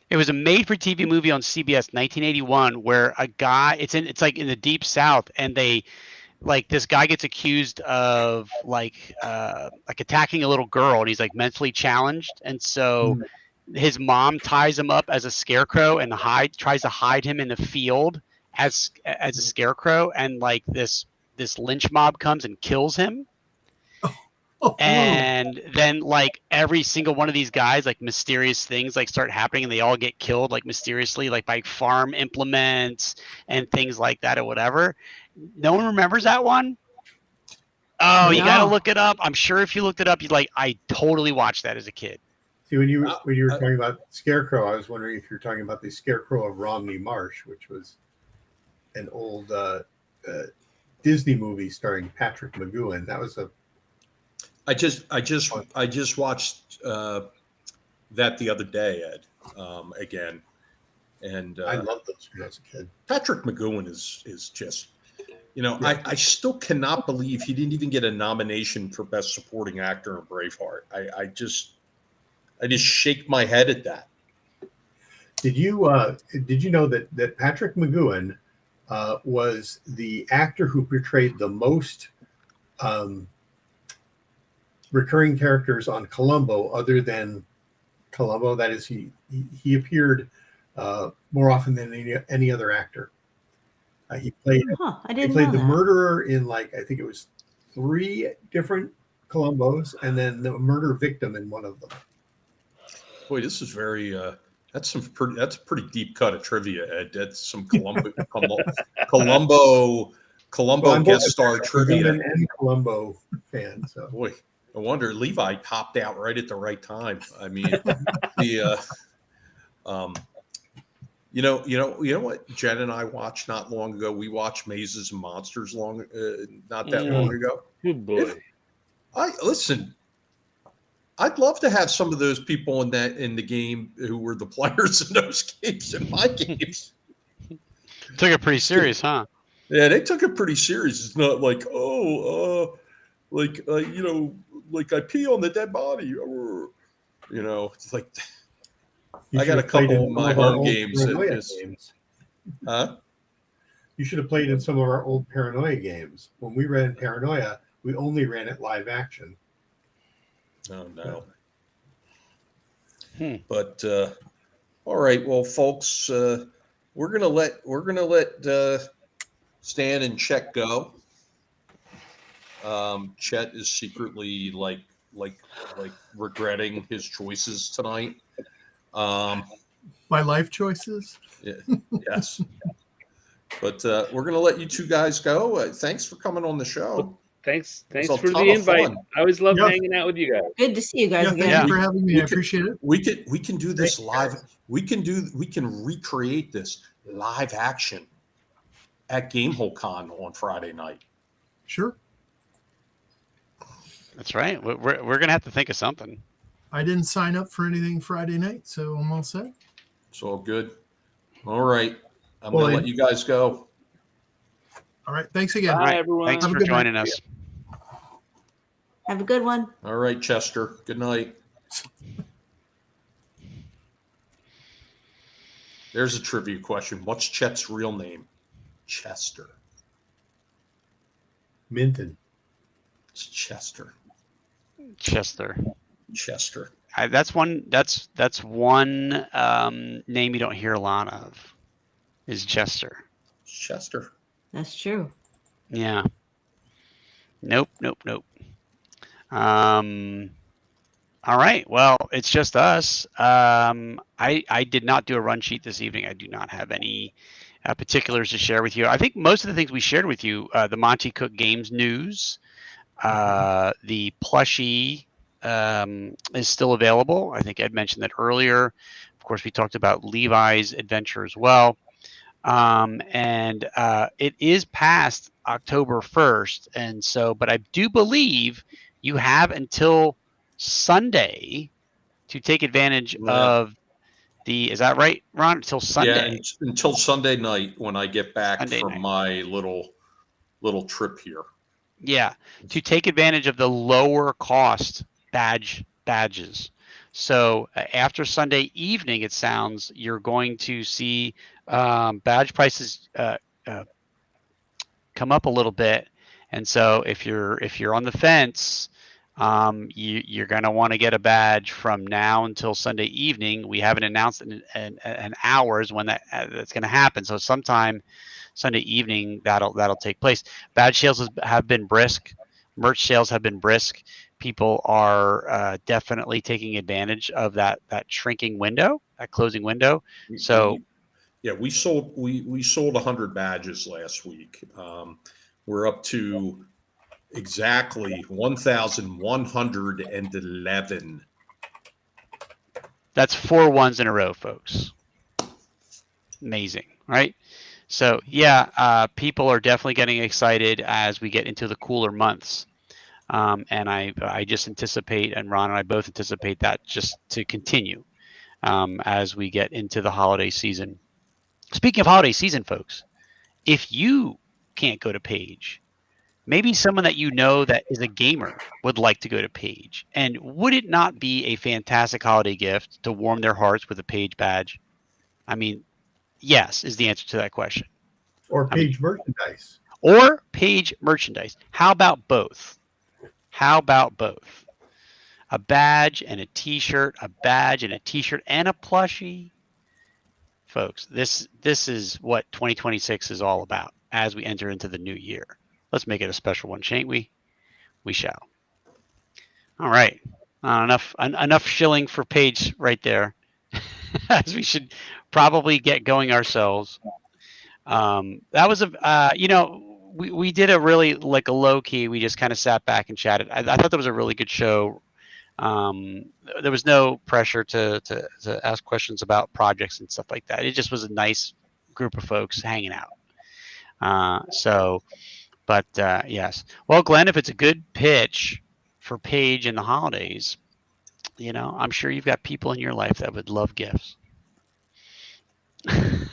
It was a made-for-TV movie on CBS, 1981, where a guy it's like in the deep South, and they this guy gets accused of like attacking a little girl, and he's like mentally challenged, and so his mom ties him up as a scarecrow and tries to hide him in the field as a scarecrow, and like this lynch mob comes and kills him. And then like every single one of these guys, like mysterious things like start happening and they all get killed like mysteriously, like by farm implements and things like that or whatever. No one remembers that one? Oh, you got to look it up. I'm sure if you looked it up, you'd I totally watched that as a kid. See, when you were talking about Scarecrow, I was wondering if you're talking about the Scarecrow of Romney Marsh, which was an old Disney movie starring Patrick McGoohan. That was I just watched that the other day, Ed. Again, And I loved those when I was a kid. Patrick McGowan is just, Yeah. I still cannot believe he didn't even get a nomination for Best Supporting Actor in Braveheart. I just shake my head at that. Did you know that Patrick McGowan was the actor who portrayed the most recurring characters on Columbo, other than Columbo? That is, he appeared more often than any other actor. He played I didn't the know that. murderer in, like, I think it was 3 different Columbos, and then the murder victim in one of them. Boy, this is very that's a pretty deep cut of trivia, Ed. That's some Columbo I'm both guest a star Patrick trivia. McGowan and Columbo fan. So Boy, no wonder Levi popped out right at the right time. I mean, the you know what Jenn and I watched not long ago. We watched Mazes and Monsters not that long ago. Good boy. Listen. I'd love to have some of those people in the game who were the players in those games in my games. Took it pretty serious, huh? Yeah, they took it pretty serious. It's not like, like I pee on the dead body. It's like I got a couple of my home games. Huh? You should have played in some of our old Paranoia games. When we ran Paranoia, we only ran it live action. Oh no. But all right, well, folks, we're gonna let Stan and Chet go. Chet is secretly like regretting his choices tonight. My life choices. Yes. But we're gonna let you two guys go. Thanks for coming on the show. Thanks It was for a ton the of invite. fun. I always love Yeah. hanging out with you guys. Good to see you guys Yeah, again. thank you for having me. I can- appreciate it. We can do this live. We can recreate this live action at GameholeCon on Friday night. Sure. That's right. We're gonna have to think of something. I didn't sign up for anything Friday night, so I'm all set. It's all good. All right. I'm Well, gonna let you guys go. All right. Thanks again. Bye, All right. everyone. Thanks Have a for good night. joining us. Have a good one. All right, Chester. Good night. There's a trivia question. What's Chet's real name? Chester. Minton. It's Chester. Chester. Chester. That's one name you don't hear a lot of. Is Chester. Chester. That's true. Yeah. Nope. All right. Well, it's just us. I did not do a run sheet this evening. I do not have any particulars to share with you. I think most of the things we shared with you, the Monty Cook Games news, the plushie is still available. I think Ed mentioned that earlier. Of course, we talked about Levi's adventure as well. And it is past October 1st. And so, but I do believe you have until Sunday to take advantage of is that right, Ron? Until Sunday? Yeah, until Sunday night when I get back Sunday from night. my little trip here. Yeah, to take advantage of the lower cost badges. So after Sunday evening, it sounds you're going to see badge prices come up a little bit, and so if you're on the fence, you're going to want to get a badge from now until Sunday evening. We haven't announced an hours when that's going to happen, so sometime Sunday evening that'll take place. Badge sales have been brisk, merch sales have been brisk. People are definitely taking advantage of that shrinking window, that closing window. So yeah, we sold 100 badges last week. We're up to exactly 1,111. that's 4 ones in a row, folks. Amazing, right? So yeah, people are definitely getting excited as we get into the cooler months. And I just anticipate, and Ron and I both anticipate that just to continue as we get into the holiday season. Speaking of holiday season, folks, if you can't go to Page, maybe someone that you know that is a gamer would like to go to Page. And would it not be a fantastic holiday gift to warm their hearts with a Page badge? I mean, yes, is the answer to that question. Or Page merchandise. Or Page merchandise. How about both? How about both? A badge and a t-shirt, a badge and a t-shirt and a plushie. Folks, this is what 2026 is all about as we enter into the new year. Let's make it a special one, shan't we? We shall. All right. Enough shilling for Paige right there, as we should probably get going ourselves. That was we did a really like a low key. We just kind of sat back and chatted. I thought that was a really good show. There was no pressure to ask questions about projects and stuff like that. It just was a nice group of folks hanging out. Yes. Well, Glenn, if it's a good pitch for Paige in the holidays, I'm sure you've got people in your life that would love gifts. Is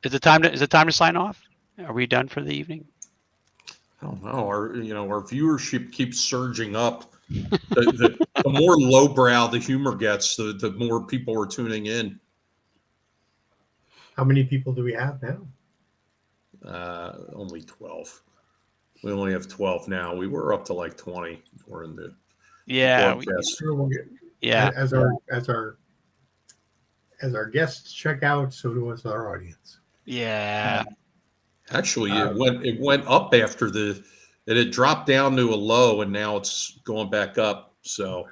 it time to sign off? Are we done for the evening? I don't know. Our viewership keeps surging up. The more lowbrow the humor gets, the more people are tuning in. How many people do we have now? Only 12. We only have 12 now. We were up to like 20. We're in the broadcast. Sure, we'll get, Yeah. As our guests check out, so does our audience. Yeah. Actually, it went up after it had dropped down to a low, and now it's going back up. So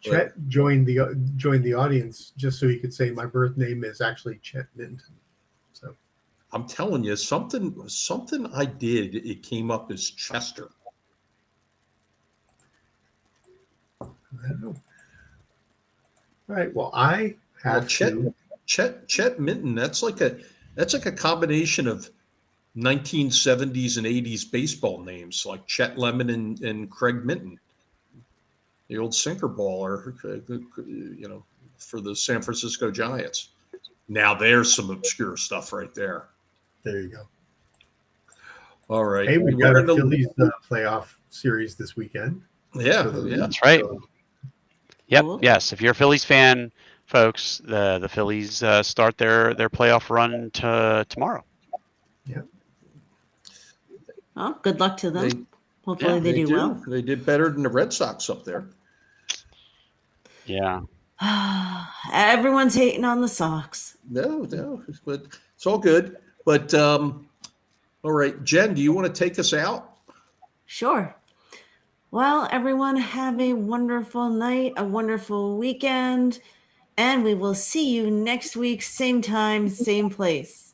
Chet joined the audience just so he could say my birth name is actually Chet Minton. So I'm telling you, something I did, it came up as Chester. I don't know. All right. Well, I have Chet Minton. That's like a combination of 1970s and 80s baseball names, like Chet Lemon and Craig Minton, the old sinker baller, for the San Francisco Giants. Now there's some obscure stuff right there. There you go. All right. Hey, we've got a Phillies playoff series this weekend. Yeah, that's right. Yep. Cool. Yes. If you're a Phillies fan, folks, the Phillies start their playoff run tomorrow. Yeah. Well, good luck to them. Hopefully they do well. They did better than the Red Sox up there. Yeah. Everyone's hating on the Sox. No, but it's all good. But all right, Jen, do you want to take us out? Sure. Well, everyone, have a wonderful night, a wonderful weekend, and we will see you next week, same time, same place.